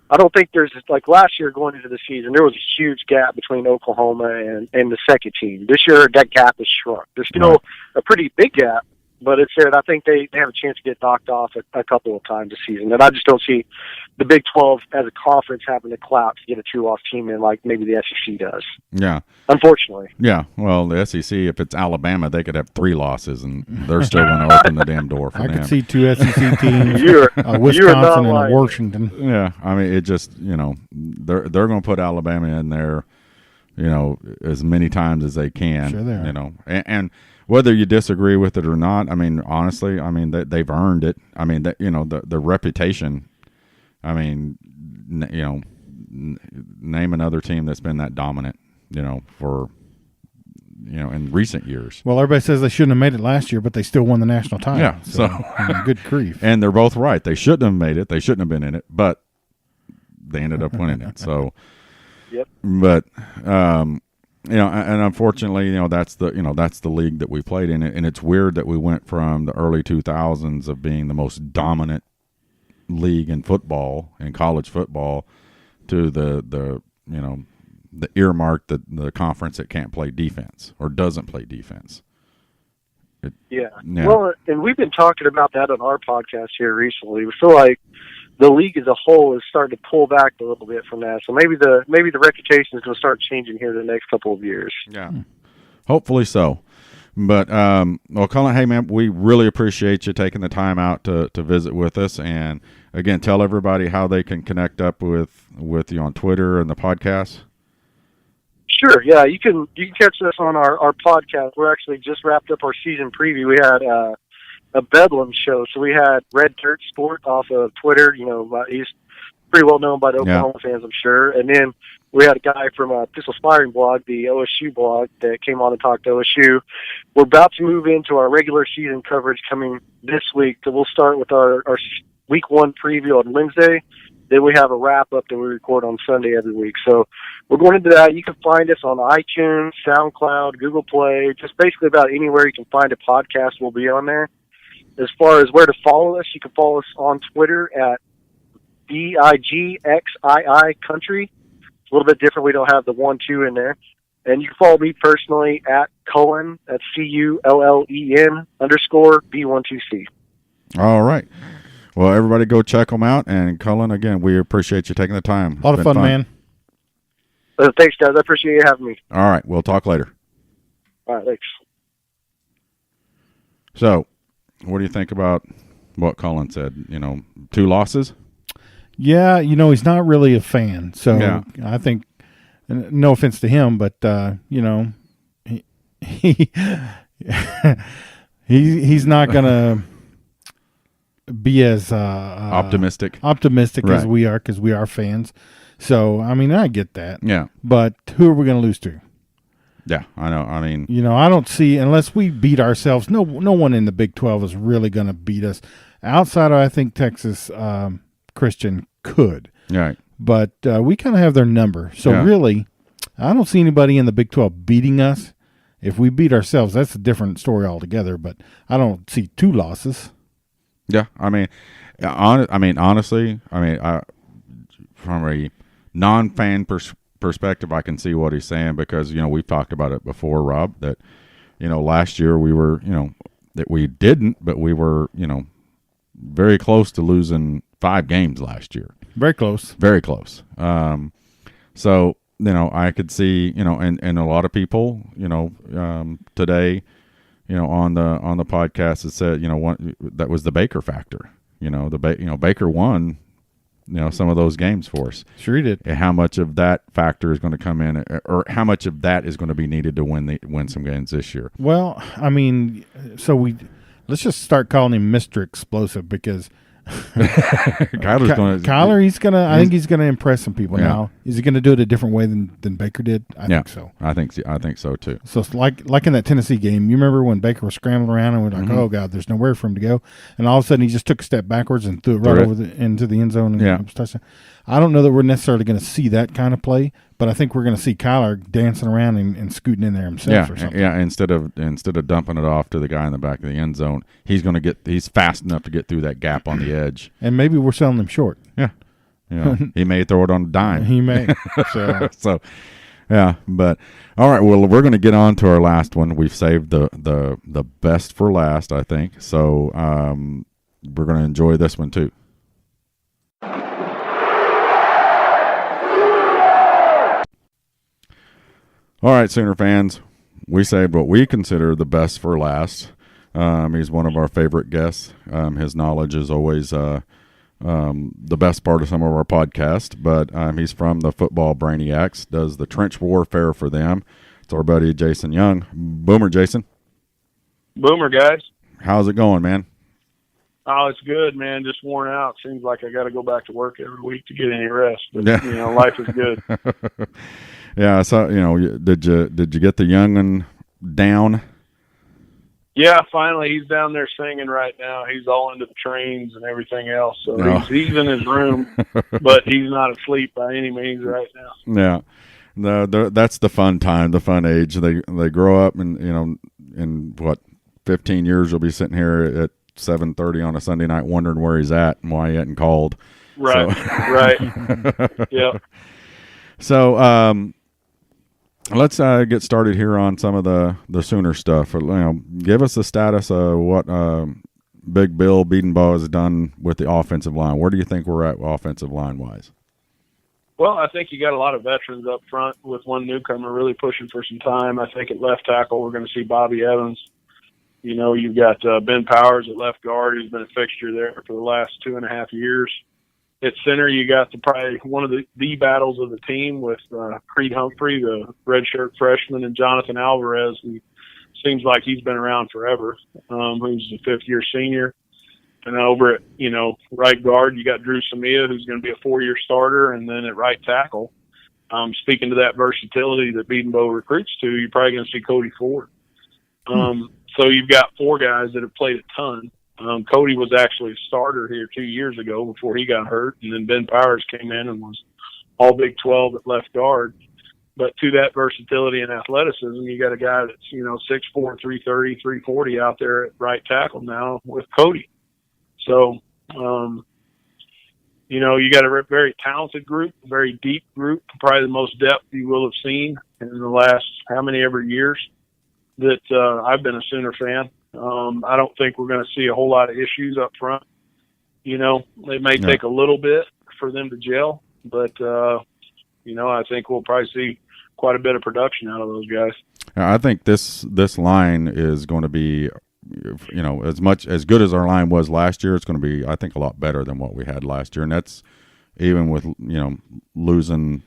[SPEAKER 4] I don't think there's, like last year going into the season, there was a huge gap between Oklahoma and the second team. This year, that gap has shrunk. There's still a pretty big gap, but it's there. And I think they have a chance to get knocked off a couple of times this season. And I just don't see the Big 12 as a conference having the clout to get a 2-loss team in like maybe the SEC does.
[SPEAKER 2] Yeah.
[SPEAKER 4] Unfortunately.
[SPEAKER 2] Yeah. Well, the SEC, if it's Alabama, they could have 3 losses, and they're still going to open the damn door for them.
[SPEAKER 1] I could see 2 SEC teams, Wisconsin and Washington.
[SPEAKER 2] Yeah. I mean, it just, they're going to put Alabama in there, as many times as they can.
[SPEAKER 1] Sure they are.
[SPEAKER 2] And whether you disagree with it or not, I mean, honestly, they've earned it. I mean, the reputation. I mean, name another team that's been that dominant, for, in recent years.
[SPEAKER 1] Well, everybody says they shouldn't have made it last year, but they still won the national title.
[SPEAKER 2] Yeah. So
[SPEAKER 1] good grief.
[SPEAKER 2] And they're both right. They shouldn't have made it. They shouldn't have been in it, but they ended up winning it. So,
[SPEAKER 4] yep.
[SPEAKER 2] But, and unfortunately, that's the league that we played in, and it's weird that we went from the early 2000s of being the most dominant league in football and college football to the earmark the conference that can't play defense or doesn't play defense.
[SPEAKER 4] Yeah. Well, and we've been talking about that on our podcast here recently. We feel like the league as a whole is starting to pull back a little bit from that. So maybe the reputation is going to start changing here in the next couple of years.
[SPEAKER 2] Yeah. Hopefully so. But, well, Cullen, hey, man, we really appreciate you taking the time out to visit with us. And, again, tell everybody how they can connect up with you on Twitter and the podcast.
[SPEAKER 4] Sure, yeah. You can catch us on our podcast. We're actually just wrapped up our season preview. We had a Bedlam show. So we had Red Dirt Sport off of Twitter. He's pretty well known by the Oklahoma fans, I'm sure. And then we had a guy from Pistol Firing blog, the OSU blog, that came on and talked to OSU. We're about to move into our regular season coverage coming this week. So we'll start with our week 1 preview on Wednesday. Then we have a wrap-up that we record on Sunday every week. So we're going into that. You can find us on iTunes, SoundCloud, Google Play, just basically about anywhere you can find a podcast will be on there. As far as where to follow us, you can follow us on Twitter at BIGXII Country. It's a little bit different. We don't have the 1-2 in there. And you can follow me personally at Cullen, that's CULLEN _B12C.
[SPEAKER 2] All right. Well, everybody go check them out. And Cullen, again, we appreciate you taking the time.
[SPEAKER 1] A lot of fun, man.
[SPEAKER 4] Thanks, guys. I appreciate you having me.
[SPEAKER 2] All right. We'll talk later.
[SPEAKER 4] All right. Thanks.
[SPEAKER 2] So, what do you think about what Cullen said? 2 losses?
[SPEAKER 1] Yeah, he's not really a fan. So
[SPEAKER 2] yeah.
[SPEAKER 1] I think, no offense to him, but, he's not going to be as
[SPEAKER 2] optimistic
[SPEAKER 1] right. As we are, because we are fans. So, I get that.
[SPEAKER 2] Yeah.
[SPEAKER 1] But who are we going to lose to?
[SPEAKER 2] Yeah, I know.
[SPEAKER 1] I don't see, unless we beat ourselves, no one in the Big 12 is really going to beat us. Outside of, I think, Texas Christian could.
[SPEAKER 2] Right.
[SPEAKER 1] But we kind of have their number. So, really, I don't see anybody in the Big 12 beating us. If we beat ourselves, that's a different story altogether. But I don't see 2 losses.
[SPEAKER 2] Yeah, honestly, from a non-fan perspective, I can see what he's saying because, we've talked about it before, Rob, that, last year we were, that we didn't, but we were, very close to losing 5 games last year.
[SPEAKER 1] Very close.
[SPEAKER 2] Very close. So, I could see, and a lot of people, today, on the podcast, it said, that was the Baker factor. Baker won, some of those games for us.
[SPEAKER 1] Sure he did.
[SPEAKER 2] And how much of that factor is going to come in, or how much of that is going to be needed to win some games this year?
[SPEAKER 1] Well, let's just start calling him Mr. Explosive because,
[SPEAKER 2] Kyler's going to.
[SPEAKER 1] Kyler, I think he's gonna impress some people
[SPEAKER 2] Yeah.
[SPEAKER 1] now. Is he gonna do it a different way than Baker did? I think so.
[SPEAKER 2] I think so too.
[SPEAKER 1] So it's like in that Tennessee game. You remember when Baker was scrambling around and we're like, oh God, there's nowhere for him to go, and all of a sudden he just took a step backwards and threw it right over into the end zone and it was a touchdown. I don't know that we're necessarily going to see that kind of play, but I think we're going to see Kyler dancing around and scooting in there himself or something.
[SPEAKER 2] Yeah, instead of dumping it off to the guy in the back of the end zone, he's fast enough to get through that gap on the edge.
[SPEAKER 1] And maybe we're selling him short.
[SPEAKER 2] Yeah. He may throw it on a dime.
[SPEAKER 1] He may.
[SPEAKER 2] So yeah, but all right, well, we're going to get on to our last one. We've saved the best for last, I think. So we're going to enjoy this one too. All right, Sooner fans, we saved what we consider the best for last. He's one of our favorite guests. His knowledge is always the best part of some of our podcasts, but he's from the Football Brainiacs, does the trench warfare for them. It's our buddy Jason Young. Boomer, Jason.
[SPEAKER 5] Boomer, guys.
[SPEAKER 2] How's it going, man?
[SPEAKER 5] Oh, it's good, man. Just worn out. Seems like I got to go back to work every week to get any rest. But, life is good.
[SPEAKER 2] Yeah, so did you get the young'un down?
[SPEAKER 5] Yeah, finally, he's down there singing right now. He's all into the trains and everything else. So he's in his room, but he's not asleep by any means right now.
[SPEAKER 2] Yeah, that's the fun time, the fun age. They grow up, and in 15 years, you'll be sitting here at 7:30 on a Sunday night wondering where he's at and why he hadn't called.
[SPEAKER 5] Right,
[SPEAKER 2] so.
[SPEAKER 5] right. Yeah.
[SPEAKER 2] So let's get started here on some of the Sooner stuff. Give us the status of what Big Bill Bedenbaugh has done with the offensive line. Where do you think we're at offensive line-wise?
[SPEAKER 5] Well, I think you got a lot of veterans up front with one newcomer really pushing for some time. I think at left tackle we're going to see Bobby Evans. You've got Ben Powers at left guard, who's been a fixture there for the last 2.5 years. At center, you got probably one of the battles of the team with Creed Humphrey, the redshirt freshman, and Jonathan Alvarez, who seems like he's been around forever, who's a fifth-year senior. And over at, right guard, you got Drew Samia, who's going to be a 4-year starter, and then at right tackle, speaking to that versatility that Bedenbaugh recruits to, you're probably going to see Cody Ford. So you've got 4 guys that have played a ton. Cody was actually a starter here 2 years ago before he got hurt, and then Ben Powers came in and was all Big 12 at left guard. But to that versatility and athleticism, you got a guy that's 6'4", 330, 340 out there at right tackle now with Cody. So, you got a very talented group, a very deep group, probably the most depth you will have seen in the last how many ever years that I've been a Sooner fan. I don't think we're going to see a whole lot of issues up front. It may take a little bit for them to gel, but, I think we'll probably see quite a bit of production out of those guys.
[SPEAKER 2] I think this line is going to be, as good as our line was last year, it's going to be, I think, a lot better than what we had last year. And that's even with, losing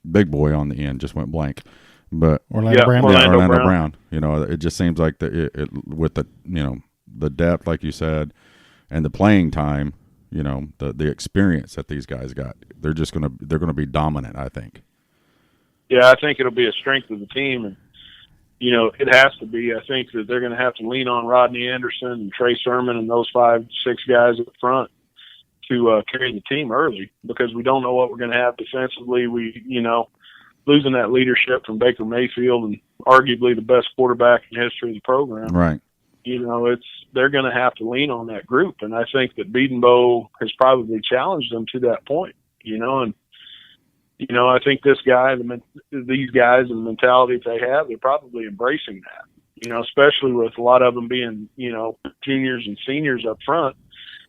[SPEAKER 2] Big Boy on the end, just went blank. But
[SPEAKER 1] Orlando
[SPEAKER 2] Brown. It just seems like with the depth, like you said, and the playing time, the experience that these guys got, they're gonna be dominant, I think.
[SPEAKER 5] Yeah, I think it'll be a strength of the team, and it has to be. I think that they're going to have to lean on Rodney Anderson and Trey Sermon and those 5-6 guys up front to carry the team early, because we don't know what we're going to have defensively. Losing that leadership from Baker Mayfield and arguably the best quarterback in the history of the program.
[SPEAKER 2] Right.
[SPEAKER 5] They're going to have to lean on that group. And I think that Bedenbaugh has probably challenged them to that point, and, I think these guys and the mentality they have, they're probably embracing that, especially with a lot of them being, juniors and seniors up front,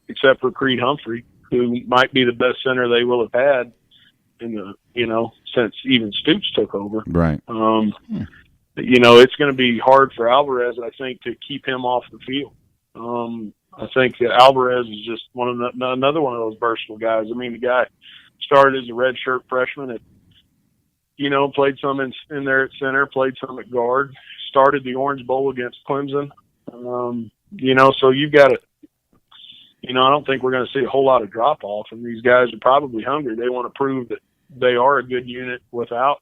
[SPEAKER 5] except for Creed Humphrey, who might be the best center they will have had in the, since even Stoops took over.
[SPEAKER 2] Right.
[SPEAKER 5] It's going to be hard for Alvarez, I think, to keep him off the field. I think Alvarez is just another one of those versatile guys. I mean, the guy started as a redshirt freshman played some in there at center, played some at guard, started the Orange Bowl against Clemson. So you've got I don't think we're going to see a whole lot of drop off, and these guys are probably hungry. They want to prove that they are a good unit without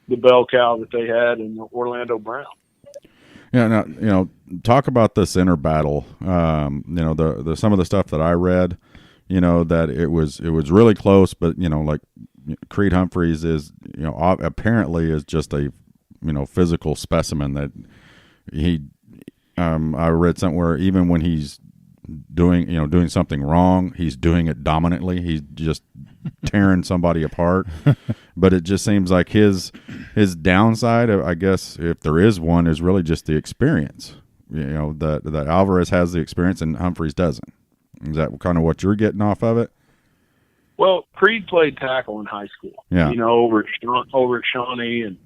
[SPEAKER 5] the bell cow that they had in Orlando Brown.
[SPEAKER 2] Yeah, now, talk about the center battle. The some of the stuff that I read, that it was really close, but like Creed Humphreys is, apparently is just a, physical specimen that he. I read somewhere even when he's doing something wrong, he's doing it dominantly. He's just tearing somebody apart. But it just seems like his downside, I guess, if there is one, is really just the experience. That Alvarez has the experience and Humphreys doesn't. Is that kind of what you're getting off of it?
[SPEAKER 5] Well, Creed played tackle in high school.
[SPEAKER 2] Yeah.
[SPEAKER 5] Over at Shawnee, and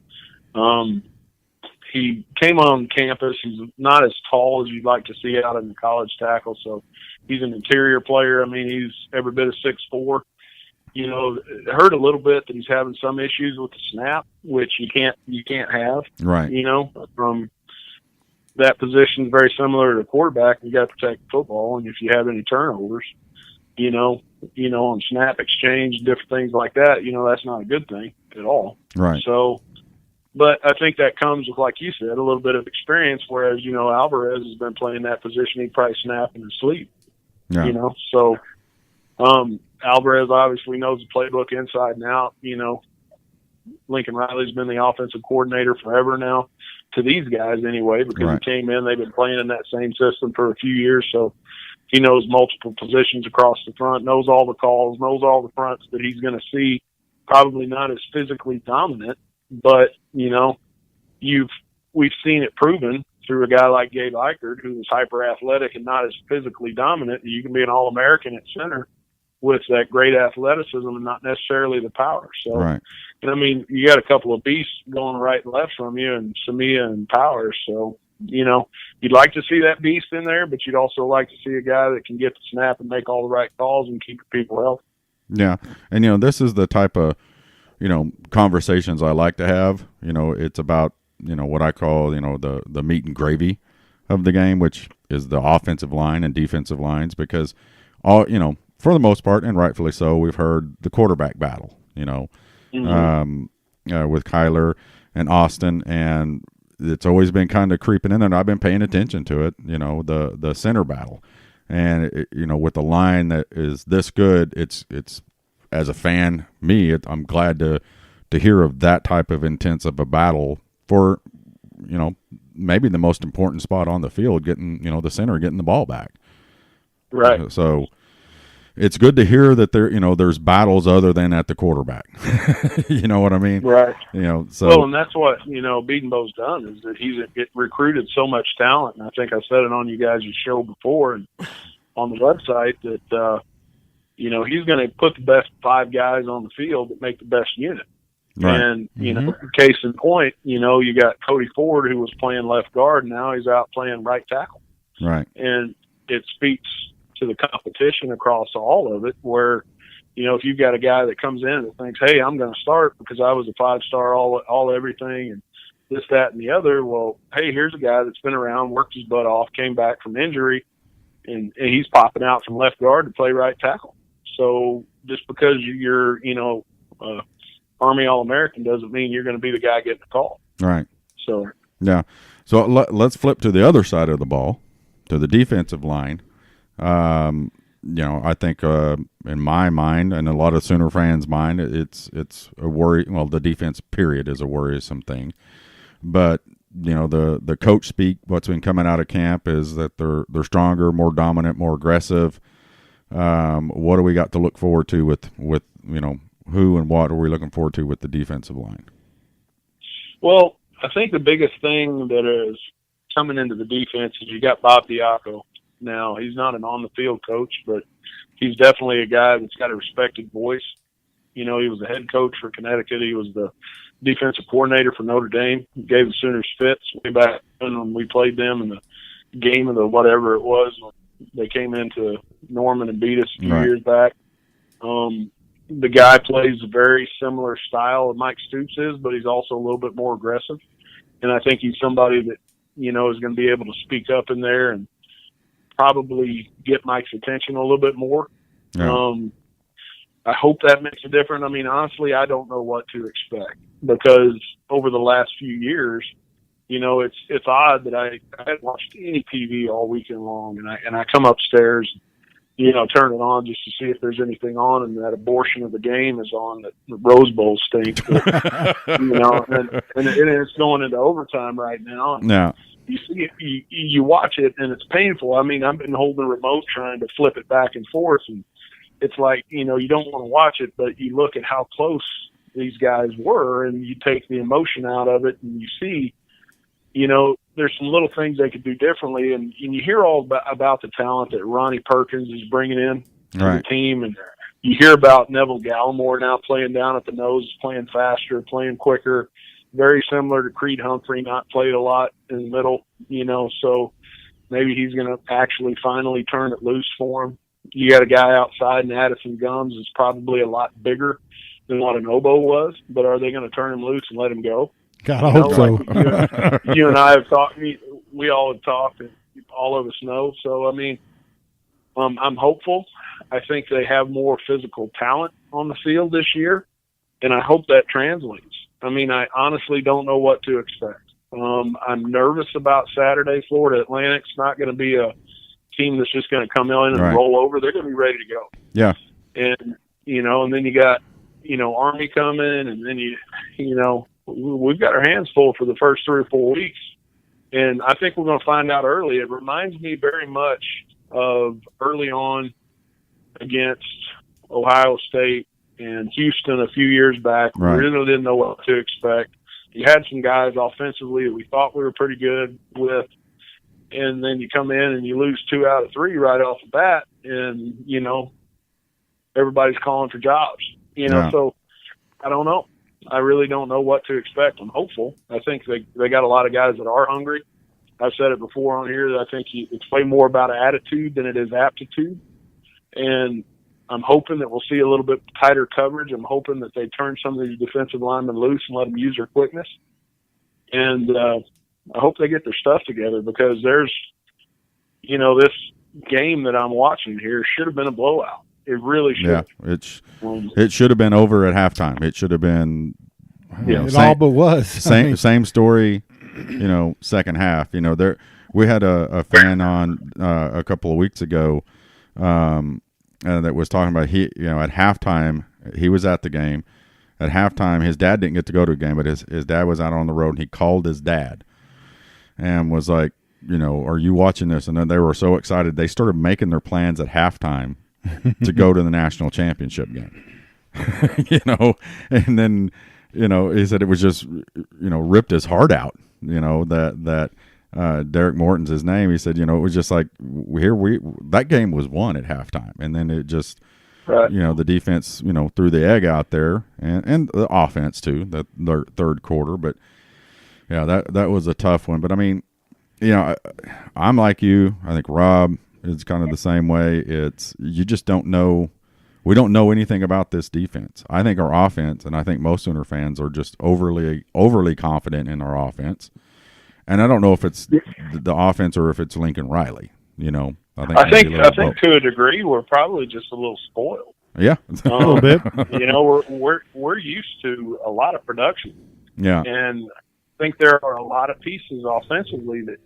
[SPEAKER 5] he came on campus. He's not as tall as you'd like to see out in the college tackle, so he's an interior player. I mean, he's every bit of 6'4". It hurt a little bit that he's having some issues with the snap, which you can't have.
[SPEAKER 2] Right.
[SPEAKER 5] From that position is very similar to the quarterback. You got to protect the football, and if you have any turnovers, on snap exchange, different things like that, that's not a good thing at all.
[SPEAKER 2] Right.
[SPEAKER 5] So, but I think that comes with, like you said, a little bit of experience, whereas, Alvarez has been playing that position. He probably snapped in his sleep,
[SPEAKER 2] yeah.
[SPEAKER 5] So Alvarez obviously knows the playbook inside and out. Blinkin Riley's been the offensive coordinator forever now, to these guys anyway, because
[SPEAKER 2] right.
[SPEAKER 5] He came in, they've been playing in that same system for a few years, so he knows multiple positions across the front, knows all the calls, knows all the fronts that he's going to see. Probably not as physically dominant, but we've seen it proven through a guy like Gabe Eichert, who was hyper athletic and not as physically dominant. You can be an All-American at center with that great athleticism and not necessarily the power. So,
[SPEAKER 2] right.
[SPEAKER 5] And I mean, you got a couple of beasts going right and left from you, and Samia and Powers. So, you'd like to see that beast in there, but you'd also like to see a guy that can get the snap and make all the right calls and keep people healthy.
[SPEAKER 2] Yeah. And, this is the type of, conversations I like to have. It's about, what I call, the meat and gravy of the game, which is the offensive line and defensive lines, because all, for the most part, and rightfully so, we've heard the quarterback battle,
[SPEAKER 5] Mm-hmm.
[SPEAKER 2] With Kyler and Austin, and it's always been kind of creeping in there, and I've been paying attention to it, the center battle. And, with the line that is this good, it's as a fan, I'm glad to hear of that type of intense of a battle for, maybe the most important spot on the field, getting, the center getting the ball back.
[SPEAKER 5] Right.
[SPEAKER 2] So it's good to hear that there's battles other than at the quarterback. You know what I mean?
[SPEAKER 5] Right.
[SPEAKER 2] So.
[SPEAKER 5] Well, and that's what, Beatonbow's done, is that he's recruited so much talent. And I think I said it on you guys' show before and on the website that, he's going to put the best 5 guys on the field that make the best unit.
[SPEAKER 2] Right.
[SPEAKER 5] And, case in point, you got Cody Ford, who was playing left guard, and now he's out playing right tackle.
[SPEAKER 2] Right.
[SPEAKER 5] And it speaks to the competition across all of it, where, if you've got a guy that comes in and thinks, hey, I'm going to start because I was a 5-star all everything and this, that, and the other. Well, hey, here's a guy that's been around, worked his butt off, came back from injury, and he's popping out from left guard to play right tackle. So just because you're, Army All-American doesn't mean you're going to be the guy getting the call.
[SPEAKER 2] Right.
[SPEAKER 5] So,
[SPEAKER 2] yeah. So let's flip to the other side of the ball, to the defensive line. I think in my mind and a lot of Sooner fans' mind, it's a worry. Well, the defense period is a worrisome thing, but the coach speak. What's been coming out of camp is that they're stronger, more dominant, more aggressive. What do we got to look forward to with who and what are we looking forward to with the defensive line?
[SPEAKER 5] Well, I think the biggest thing that is coming into the defense is you got Bob Diaco. Now, he's not an on-the-field coach, but he's definitely a guy that's got a respected voice. He was the head coach for Connecticut. He was the defensive coordinator for Notre Dame. He gave the Sooners fits way back when we played them in the game of the whatever it was. They came into Norman and beat us a few years back. The guy plays a very similar style of Mike Stoops is, but he's also a little bit more aggressive. And I think he's somebody that, is going to be able to speak up in there and probably get Mike's attention a little bit more.
[SPEAKER 2] Yeah.
[SPEAKER 5] I hope that makes a difference. I mean, honestly, I don't know what to expect because over the last few years, it's odd that I haven't watched any TV all weekend long, and I come upstairs, turn it on just to see if there's anything on, and that abortion of the game is on. That the Rose Bowl stinks, and it's going into overtime right now.
[SPEAKER 2] Yeah.
[SPEAKER 5] You see it, you watch it, and it's painful. I mean, I've been holding the remote trying to flip it back and forth, and it's like, you don't want to watch it, but you look at how close these guys were, and you take the emotion out of it, and you see, there's some little things they could do differently, and you hear all about the talent that Ronnie Perkins is bringing in to the team, and you hear about Neville Gallimore now playing down at the nose, playing faster, playing quicker, very similar to Creed Humphrey, not played a lot in the middle, so maybe he's going to actually finally turn it loose for him. You got a guy outside, and Addison Gums is probably a lot bigger than what an Oboe was, but are they going to turn him loose and let him go?
[SPEAKER 1] God, I hope so.
[SPEAKER 5] Like you and I have talked. We all have talked, and all of us know. So, I mean, I'm hopeful. I think they have more physical talent on the field this year, and I hope that translates. I mean, I honestly don't know what to expect. I'm nervous about Saturday. Florida Atlantic's not going to be a team that's just going to come in and roll over. They're going to be ready to go.
[SPEAKER 2] Yeah.
[SPEAKER 5] And, and then you got, Army coming, and then we've got our hands full for the first 3 or 4 weeks. And I think we're going to find out early. It reminds me very much of early on against Ohio State and Houston a few years back.
[SPEAKER 2] Right.
[SPEAKER 5] We really didn't know what to expect. You had some guys offensively that we thought we were pretty good with, and then you come in and you lose 2 out of 3 right off the bat, and, everybody's calling for jobs. So I don't know. I really don't know what to expect. I'm hopeful. I think they got a lot of guys that are hungry. I've said it before on here that I think it's way more about attitude than it is aptitude. And I'm hoping that we'll see a little bit tighter coverage. I'm hoping that they turn some of these defensive linemen loose and let them use their quickness. And I hope they get their stuff together, because there's, this game that I'm watching here should have been a blowout. It really should.
[SPEAKER 2] Yeah, it should have been over at halftime. It should have been.
[SPEAKER 1] It all but was.
[SPEAKER 2] Same story. Second half. We had a fan on a couple of weeks ago that was talking about at halftime he was at the game. At halftime, his dad didn't get to go to a game, but his dad was out on the road, and he called his dad and was like, are you watching this? And then they were so excited they started making their plans at halftime to go to the national championship game. And then he said it was just ripped his heart out. That Derek Morton's his name. He said it was just like that game was won at halftime, and then it just the defense threw the egg out there, and the offense too, the third quarter. But yeah, that was a tough one. But I mean, I'm like you. I think Rob is kind of the same way. It's you just don't know. We don't know anything about this defense. I think our offense, and I think most Sooner fans are just overly confident in our offense. And I don't know if it's the offense or if it's Lincoln Riley. I think to a degree we're probably just a little spoiled. Yeah,
[SPEAKER 1] a little bit.
[SPEAKER 5] We're used to a lot of production.
[SPEAKER 2] Yeah,
[SPEAKER 5] and I think there are a lot of pieces offensively that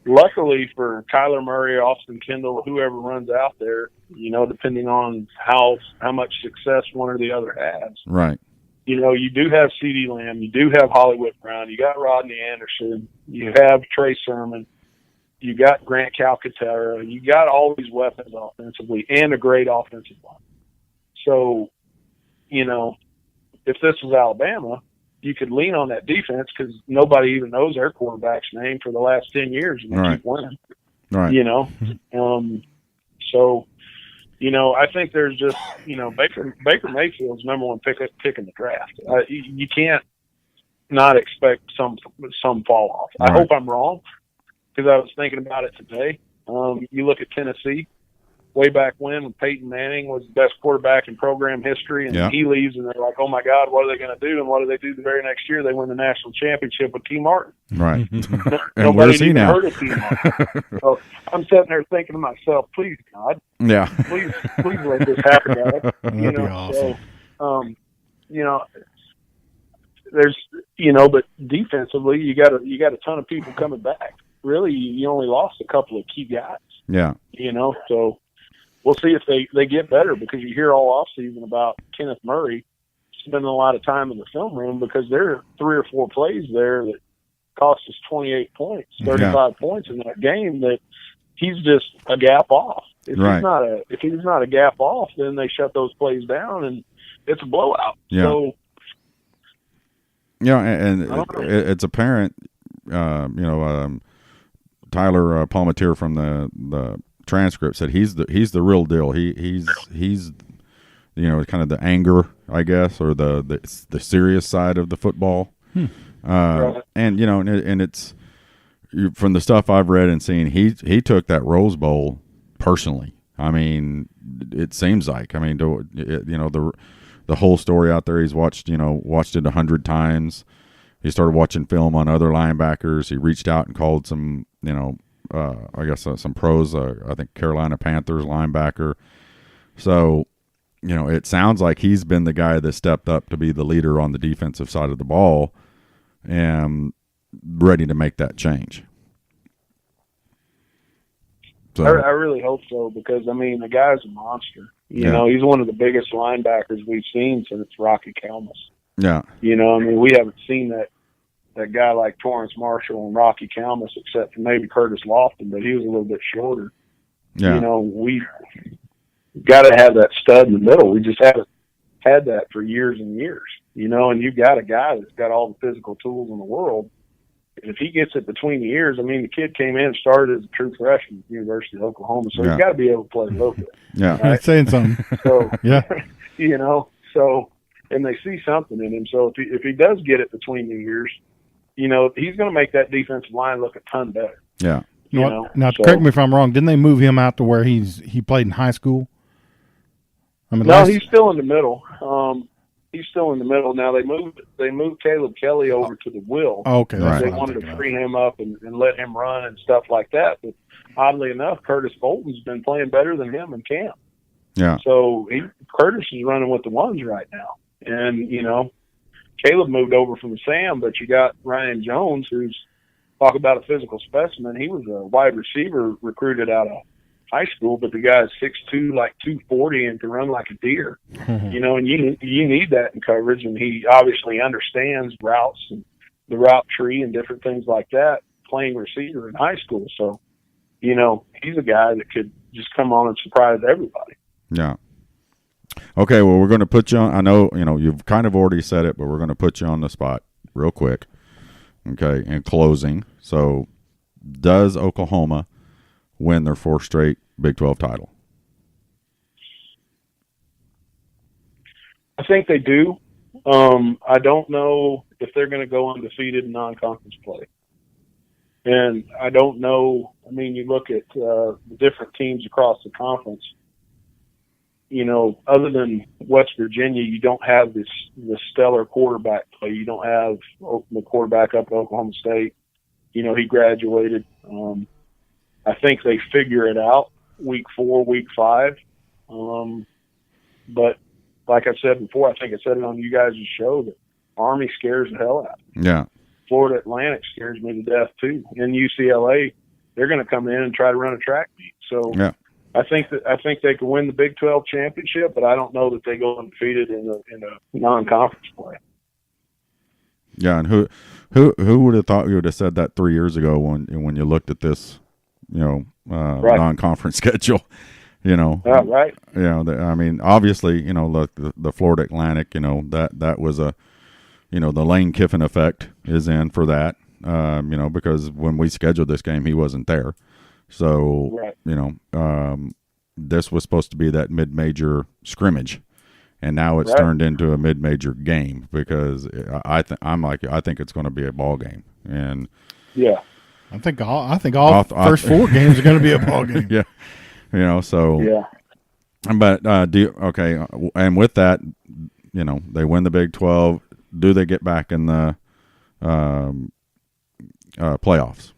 [SPEAKER 5] luckily for Kyler Murray, Austin Kendall, whoever runs out there, depending on how much success one or the other has.
[SPEAKER 2] Right.
[SPEAKER 5] You do have CeeDee Lamb, you do have Hollywood Brown, you got Rodney Anderson, you have Trey Sermon, you got Grant Calcaterra, you got all these weapons offensively and a great offensive line. So, if this was Alabama, you could lean on that defense because nobody even knows their quarterback's name for the last 10 years, and they keep winning.
[SPEAKER 2] Right.
[SPEAKER 5] So, I think there's just, Baker Mayfield's number one pick in the draft. You can't not expect some fall off.
[SPEAKER 2] Right.
[SPEAKER 5] I hope I'm wrong, because I was thinking about it today. You look at Tennessee. way back when Peyton Manning was the best quarterback in program history, and he leaves, and they're like, oh, my God, what are they going to do? And what do they do the very next year? They win the national championship with T. Martin.
[SPEAKER 2] Right.
[SPEAKER 5] And
[SPEAKER 2] where's he now?
[SPEAKER 5] Heard of T. Martin. So I'm sitting there thinking to myself, please, God, please let this happen, God.
[SPEAKER 1] That'd be awesome.
[SPEAKER 5] So, there's, but defensively, you got a ton of people coming back. Really, you only lost a couple of key guys.
[SPEAKER 2] Yeah.
[SPEAKER 5] So we'll see if they get better, because you hear all offseason about Kenneth Murray spending a lot of time in the film room because there are 3 or 4 plays there that cost us 28 points, 35 points in that game that he's just a gap off. If he's not a gap off, then they shut those plays down and it's a blowout.
[SPEAKER 2] Yeah.
[SPEAKER 5] So,
[SPEAKER 2] and it's apparent, Tyler Palmateer from the transcript said he's the real deal. He's kind of the anger, I guess, or the serious side of the football.
[SPEAKER 5] Right.
[SPEAKER 2] And and it's from the stuff I've read and seen, he took that Rose Bowl personally. I mean, it seems like, the whole story out there, he's watched it 100 times. He started watching film on other linebackers. He reached out and called some, some pros, I think Carolina Panthers linebacker. So, it sounds like he's been the guy that stepped up to be the leader on the defensive side of the ball and ready to make that change. So,
[SPEAKER 5] I really hope so, because, the guy's a monster. You know, he's one of the biggest linebackers we've seen since Rocky Calmus.
[SPEAKER 2] Yeah.
[SPEAKER 5] We haven't seen that guy like Torrance Marshall and Rocky Calmus, except for maybe Curtis Lofton, but he was a little bit shorter.
[SPEAKER 2] Yeah.
[SPEAKER 5] We got to have that stud in the middle. We just haven't had that for years and years, and you've got a guy that's got all the physical tools in the world. And if he gets it between the ears, the kid came in and started as a true freshman at the University of Oklahoma, so he's got to be able to play a little bit.
[SPEAKER 2] Yeah.
[SPEAKER 1] Right? Saying something.
[SPEAKER 5] So,
[SPEAKER 1] yeah.
[SPEAKER 5] And they see something in him. So if he does get it between the ears, he's going to make that defensive line look a ton better.
[SPEAKER 2] Yeah.
[SPEAKER 1] Now, correct me if I'm wrong. Didn't they move him out to where he played in high school?
[SPEAKER 5] He's still in the middle. He's still in the middle. Now they moved Caleb Kelly over to the will.
[SPEAKER 1] Oh, okay.
[SPEAKER 2] Right.
[SPEAKER 5] They wanted to free him up and let him run and stuff like that. But oddly enough, Curtis Bolton's been playing better than him in camp.
[SPEAKER 2] Yeah.
[SPEAKER 5] So Curtis is running with the ones right now. And, Caleb moved over from Sam, but you got Ryan Jones, who's, talk about a physical specimen. He was a wide receiver recruited out of high school, but the guy's 6'2", like 240, and can run like a deer. And you need that in coverage, and he obviously understands routes and the route tree and different things like that, playing receiver in high school. So, he's a guy that could just come on and surprise everybody.
[SPEAKER 2] Yeah. Okay, well, we're going to put you on. I know, you've kind of already said it, but we're going to put you on the spot real quick. Okay, in closing. So, does Oklahoma win their 4th straight Big 12 title?
[SPEAKER 5] I think they do. I don't know if they're going to go undefeated in non-conference play. And I don't know. You look at the different teams across the conference. Other than West Virginia, you don't have this stellar quarterback play. You don't have the quarterback up at Oklahoma State. He graduated. I think they figure it out week 4, week 5. But like I said before, I think I said it on you guys' show, that Army scares the hell out of me.
[SPEAKER 2] Yeah.
[SPEAKER 5] Florida Atlantic scares me to death too. And UCLA, they're going to come in and try to run a track meet. So
[SPEAKER 2] yeah.
[SPEAKER 5] I think they can win the Big 12 championship, but I don't know that they go undefeated in a non-conference play.
[SPEAKER 2] Yeah, and who would have thought you would have said that 3 years ago when you looked at this,
[SPEAKER 5] right.
[SPEAKER 2] non-conference schedule,
[SPEAKER 5] Right.
[SPEAKER 2] Obviously, look, the Florida Atlantic, that was the Lane Kiffin effect is in for that, because when we scheduled this game, he wasn't there. So,
[SPEAKER 5] right.
[SPEAKER 2] This was supposed to be that mid-major scrimmage, and now it's turned into a mid-major game because I think it's going to be a ball game. And
[SPEAKER 5] yeah,
[SPEAKER 1] I think all first 4 games are going to be a ball game.
[SPEAKER 2] Yeah. So
[SPEAKER 5] Yeah.
[SPEAKER 2] But and with that, they win the Big 12. Do they get back in the playoffs?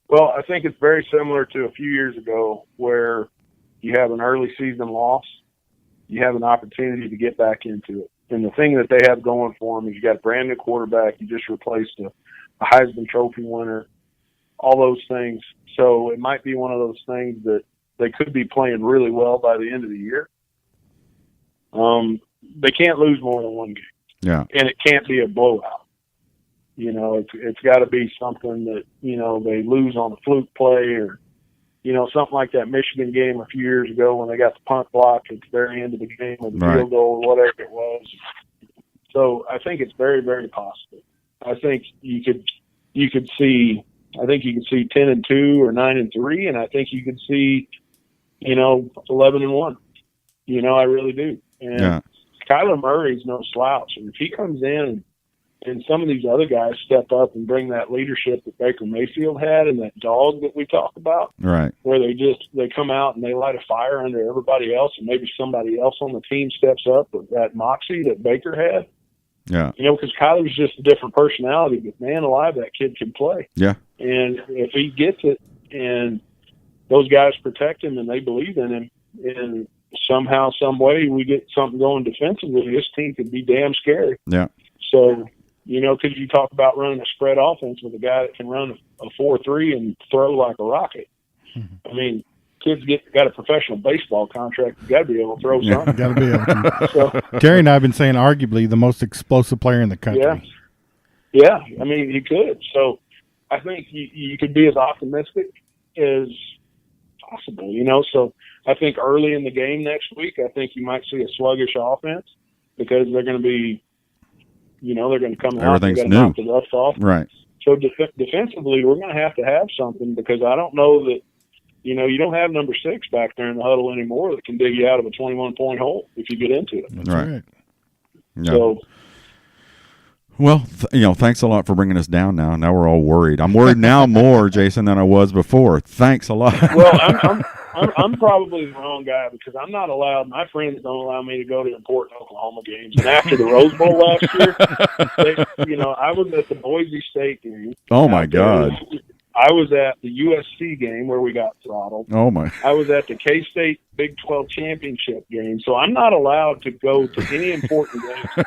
[SPEAKER 5] Well, I think it's very similar to a few years ago where you have an early season loss, you have an opportunity to get back into it. And the thing that they have going for them is you got a brand new quarterback, you just replaced a Heisman Trophy winner, all those things. So it might be one of those things that they could be playing really well by the end of the year. They can't lose more than one game.
[SPEAKER 2] Yeah.
[SPEAKER 5] And it can't be a blowout. It's got to be something that, they lose on a fluke play or, something like that Michigan game a few years ago when they got the punt block at the very end of the game or the field goal or whatever it was. So I think it's very, very possible. I think you could see 10-2 or 9-3, and I think you could see, 11-1. I really do. And Kyler Murray's no slouch. And if he comes in and some of these other guys step up and bring that leadership that Baker Mayfield had and that dog that we talk about,
[SPEAKER 2] right,
[SPEAKER 5] where they come out and they light a fire under everybody else, and maybe somebody else on the team steps up with that moxie that Baker had.
[SPEAKER 2] Yeah.
[SPEAKER 5] Because Kyler's just a different personality, but man alive, that kid can play.
[SPEAKER 2] Yeah.
[SPEAKER 5] And if he gets it and those guys protect him and they believe in him, and somehow, some way we get something going defensively, this team could be damn scary.
[SPEAKER 2] Yeah.
[SPEAKER 5] So, because you talk about running a spread offense with a guy that can run a 4-3 and throw like a rocket. I mean, kids got a professional baseball contract. You got to be able to throw something.
[SPEAKER 1] Got to be able to.
[SPEAKER 5] So,
[SPEAKER 1] Terry and I have been saying arguably the most explosive player in the country.
[SPEAKER 5] Yeah. I mean, he could. So I think you could be as optimistic as possible, So I think early in the game next week, I think you might see a sluggish offense because they're going to be, they're going to come out.
[SPEAKER 2] Everything's
[SPEAKER 5] and
[SPEAKER 2] new.
[SPEAKER 5] knock the rust off.
[SPEAKER 2] Right.
[SPEAKER 5] So defensively, we're going to have something because I don't know that, you don't have number 6 back there in the huddle anymore that can dig you out of a 21-point hole if you get into it.
[SPEAKER 1] That's right.
[SPEAKER 2] Yeah.
[SPEAKER 5] So,
[SPEAKER 2] well, thanks a lot for bringing us down now. Now we're all worried. I'm worried now more, Jason, than I was before. Thanks a lot.
[SPEAKER 5] Well, I'm probably the wrong guy because I'm not allowed. My friends don't allow me to go to important Oklahoma games. And after the Rose Bowl last year, I was at the Boise State game.
[SPEAKER 2] Oh my God!
[SPEAKER 5] I was at the USC game where we got throttled.
[SPEAKER 2] Oh my!
[SPEAKER 5] I was at the K-State Big 12 championship game. So I'm not allowed to go to any important games.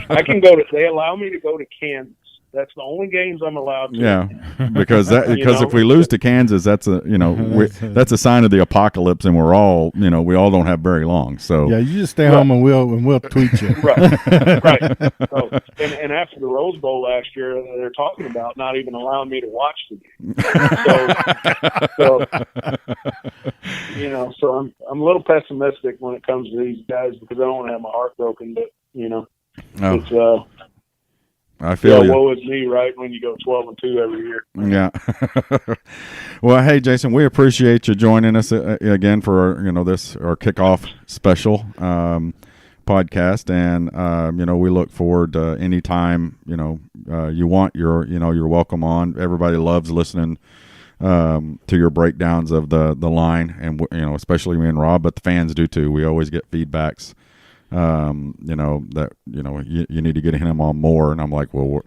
[SPEAKER 5] I can go to. They allow me to go to Kansas. That's the only games I'm allowed to.
[SPEAKER 2] Yeah, because if we lose to Kansas, that's that's a sign of the apocalypse, and we're all we all don't have very long. So
[SPEAKER 1] yeah, you just stay home and we'll tweet you.
[SPEAKER 5] Right. So, and after the Rose Bowl last year, they're talking about not even allowing me to watch the game. So I'm a little pessimistic when it comes to these guys because I don't want to have my heart broken, but it's
[SPEAKER 2] I feel you.
[SPEAKER 5] Woe is me, right? When you go 12-2 every year.
[SPEAKER 2] Yeah. Well, hey, Jason, we appreciate you joining us again for our kickoff special podcast, and we look forward to any time you want. You're welcome on. Everybody loves listening to your breakdowns of the line, and especially me and Rob, but the fans do too. We always get feedbacks. That you need to get him on more, and I'm like, well,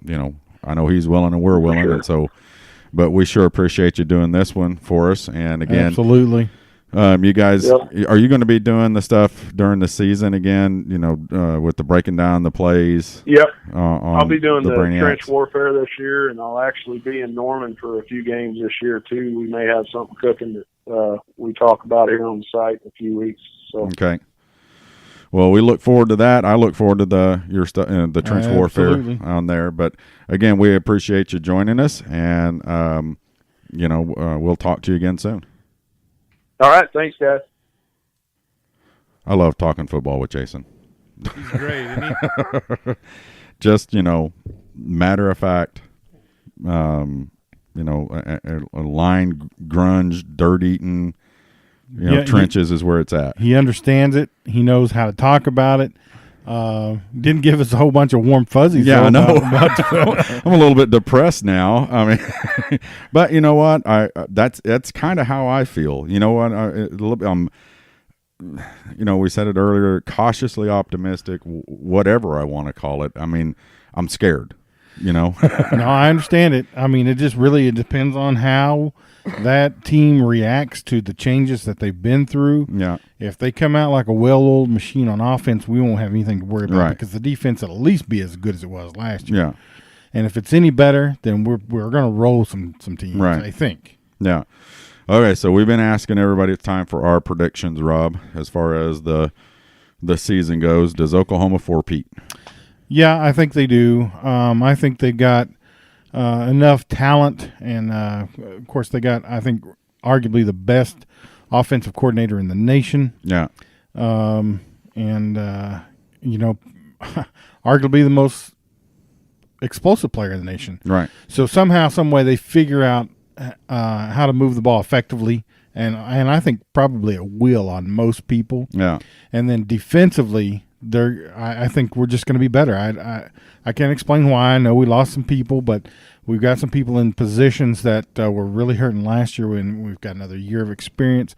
[SPEAKER 2] I know he's willing and we're willing,
[SPEAKER 5] sure.
[SPEAKER 2] And so, but we sure appreciate you doing this one for us. And again,
[SPEAKER 1] absolutely,
[SPEAKER 2] you guys, are you going to be doing the stuff during the season again? With the breaking down the plays.
[SPEAKER 5] Yep, I'll be doing the
[SPEAKER 2] Brainiacs.
[SPEAKER 5] trench warfare this year, and I'll actually be in Norman for a few games this year too. We may have something cooking that we talk about here on the site in a few weeks. So
[SPEAKER 2] okay. Well, we look forward to that. I look forward to the trench warfare on there. But again, we appreciate you joining us, and we'll talk to you again soon.
[SPEAKER 5] All right, thanks, guys.
[SPEAKER 2] I love talking football with Jason.
[SPEAKER 1] He's great, isn't he?
[SPEAKER 2] Just matter of fact, a line grunge, dirt eating. Trenches is where it's at.
[SPEAKER 1] He understands it. He knows how to talk about it. Didn't give us a whole bunch of warm fuzzies.
[SPEAKER 2] Yeah, I know.
[SPEAKER 1] About
[SPEAKER 2] I'm a little bit depressed now. I mean, but you know what? That's kind of how I feel. You know what? We said it earlier, cautiously optimistic, whatever I want to call it. I mean, I'm scared, No,
[SPEAKER 1] I understand it. I mean, it depends on how that team reacts to the changes that they've been through.
[SPEAKER 2] Yeah.
[SPEAKER 1] If they come out like a well-oiled machine on offense, we won't have anything to worry about
[SPEAKER 2] Right.
[SPEAKER 1] because the defense will at least be as good as it was last year.
[SPEAKER 2] Yeah.
[SPEAKER 1] And if it's any better, then we're going to roll some teams,
[SPEAKER 2] Right.
[SPEAKER 1] I think.
[SPEAKER 2] Yeah. Okay, so we've been asking everybody. It's time for our predictions, Rob, as far as the season goes. Does Oklahoma four-peat?
[SPEAKER 1] Yeah, I think they do. I think they got enough talent, and of course they got, I think, arguably the best offensive coordinator in the nation.
[SPEAKER 2] Yeah.
[SPEAKER 1] Arguably the most explosive player in the nation.
[SPEAKER 2] Right.
[SPEAKER 1] So somehow, some way, they figure out how to move the ball effectively, and I think probably it will on most people.
[SPEAKER 2] Yeah.
[SPEAKER 1] And then defensively, I think we're just going to be better. I can't explain why. I know we lost some people, but we've got some people in positions that were really hurting last year when we've got another year of experience.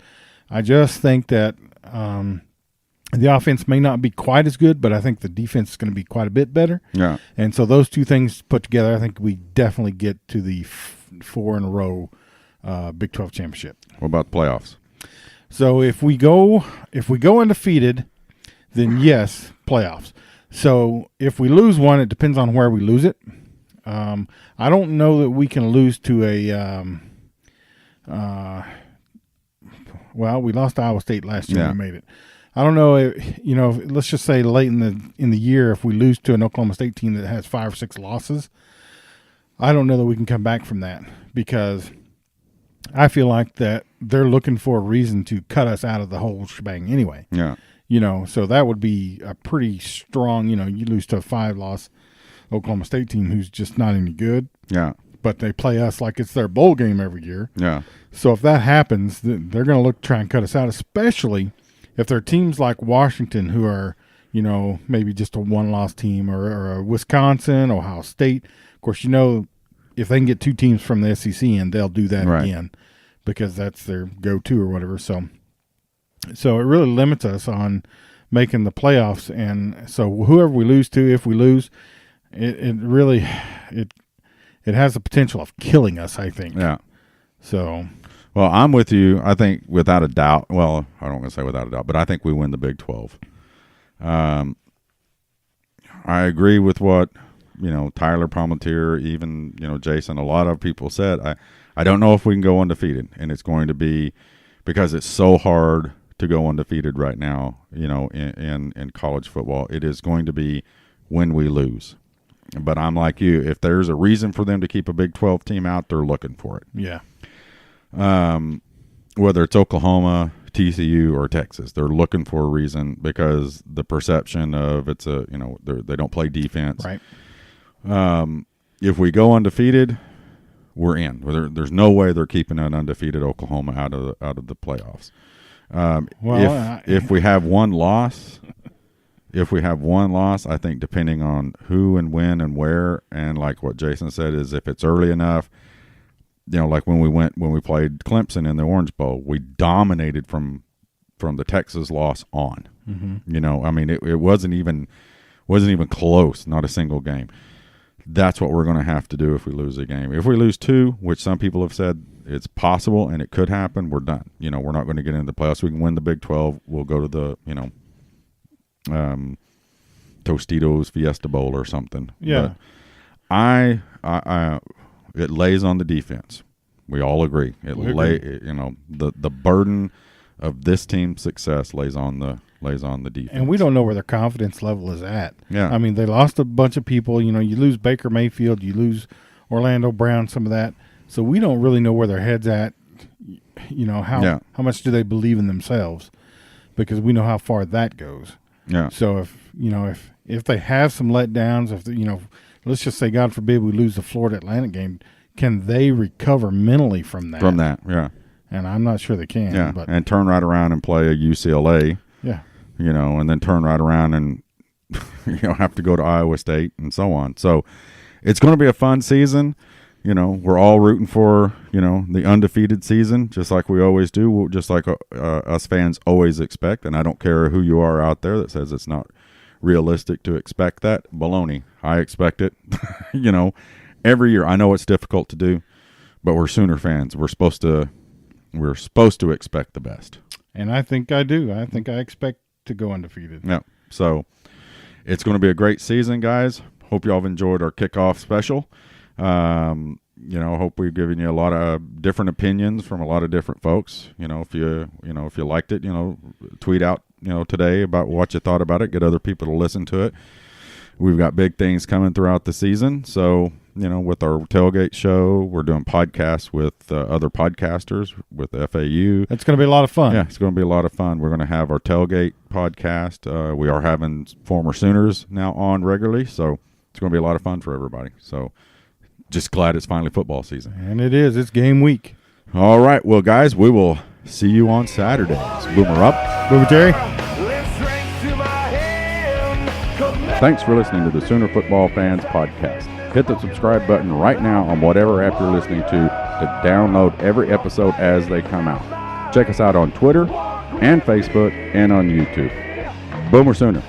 [SPEAKER 1] I just think that the offense may not be quite as good, but I think the defense is going to be quite a bit better.
[SPEAKER 2] Yeah.
[SPEAKER 1] And so those two things put together, I think we definitely get to the 4 in a row Big 12 championship.
[SPEAKER 2] What about the playoffs?
[SPEAKER 1] So if we go undefeated, then yes, playoffs. So if we lose one, it depends on where we lose it. I don't know that we can lose to we lost to Iowa State last year.
[SPEAKER 2] Yeah.
[SPEAKER 1] We made it. I don't know. Let's just say late in the year, if we lose to an Oklahoma State team that has 5 or 6 losses, I don't know that we can come back from that because I feel like that they're looking for a reason to cut us out of the whole shebang anyway.
[SPEAKER 2] Yeah.
[SPEAKER 1] So that would be a pretty strong, you lose to a 5-loss Oklahoma State team who's just not any good.
[SPEAKER 2] Yeah.
[SPEAKER 1] But they play us like it's their bowl game every year.
[SPEAKER 2] Yeah.
[SPEAKER 1] So if that happens, they're going to try and cut us out, especially if they're teams like Washington who are, maybe just a 1-loss team or a Wisconsin, Ohio State. Of course, if they can get 2 teams from the SEC in, they'll do that
[SPEAKER 2] Right.
[SPEAKER 1] again because that's their go-to or whatever. So it really limits us on making the playoffs. And so whoever we lose to, if we lose, it really has the potential of killing us, I think.
[SPEAKER 2] Yeah.
[SPEAKER 1] So,
[SPEAKER 2] well, I'm with you. I think without a doubt. Well, I don't want to say without a doubt, but I think we win the Big 12. I agree with what Tyler Palmateer, even Jason. A lot of people said. I don't know if we can go undefeated, and it's going to be because it's so hard to go undefeated right now. In college football, it is going to be when we lose. But I'm like you. If there's a reason for them to keep a Big 12 team out, they're looking for it.
[SPEAKER 1] yeah.
[SPEAKER 2] Whether it's Oklahoma, TCU, or Texas, they're looking for a reason because the perception of they don't play defense.
[SPEAKER 1] Right.
[SPEAKER 2] If we go undefeated, we're in. There's no way they're keeping an undefeated Oklahoma out of the playoffs. If we have one loss. If we have one loss, I think depending on who and when and where, and like what Jason said, is if it's early enough, like when we played Clemson in the Orange Bowl, we dominated from the Texas loss on.
[SPEAKER 1] Mm-hmm.
[SPEAKER 2] I mean, it wasn't even close, not a single game. That's what we're going to have to do if we lose a game. If we lose 2, which some people have said it's possible and it could happen, we're done. We're not going to get into the playoffs. We can win the Big 12. We'll go to the Tostitos Fiesta Bowl or something.
[SPEAKER 1] Yeah.
[SPEAKER 2] But it lays on the defense. We all agree. The burden of this team's success lays on the defense.
[SPEAKER 1] And we don't know where their confidence level is at.
[SPEAKER 2] Yeah.
[SPEAKER 1] I mean, they lost a bunch of people. You lose Baker Mayfield, you lose Orlando Brown, some of that. So we don't really know where their head's at. How much do they believe in themselves? Because we know how far that goes.
[SPEAKER 2] Yeah.
[SPEAKER 1] So if they have some letdowns, let's just say, God forbid, we lose the Florida Atlantic game, can they recover mentally from that?
[SPEAKER 2] From that, yeah.
[SPEAKER 1] And I'm not sure they can.
[SPEAKER 2] Yeah,
[SPEAKER 1] but
[SPEAKER 2] and turn right around and play a UCLA.
[SPEAKER 1] Yeah.
[SPEAKER 2] And then turn right around and have to go to Iowa State and so on. So it's going to be a fun season. We're all rooting for, the undefeated season, just like we always do, just like us fans always expect. And I don't care who you are out there that says it's not realistic to expect that. Baloney. I expect it, every year. I know it's difficult to do, but we're Sooner fans. We're supposed to expect the best. And
[SPEAKER 1] I think I do. I think I expect to go undefeated.
[SPEAKER 2] Yeah. So it's going to be a great season, guys. Hope you all have enjoyed our kickoff special. Hope we've given you a lot of different opinions from a lot of different folks. If you liked it, tweet out, today about what you thought about it. Get other people to listen to it. We've got big things coming throughout the season. So, with our tailgate show, we're doing podcasts with other podcasters with FAU.
[SPEAKER 1] It's going to be a lot of fun.
[SPEAKER 2] Yeah, it's going to be a lot of fun. We're going to have our tailgate podcast. We are having former Sooners now on regularly. So it's going to be a lot of fun for everybody. So just glad it's finally football season.
[SPEAKER 1] And it is. It's game week.
[SPEAKER 2] All right. Well, guys, we will see you on Saturdays. Boomer up.
[SPEAKER 1] Boomer Terry.
[SPEAKER 2] Thanks for listening to the Sooner Football Fans Podcast. Hit the subscribe button right now on whatever app you're listening to download every episode as they come out. Check us out on Twitter and Facebook and on YouTube. Boomer Sooner.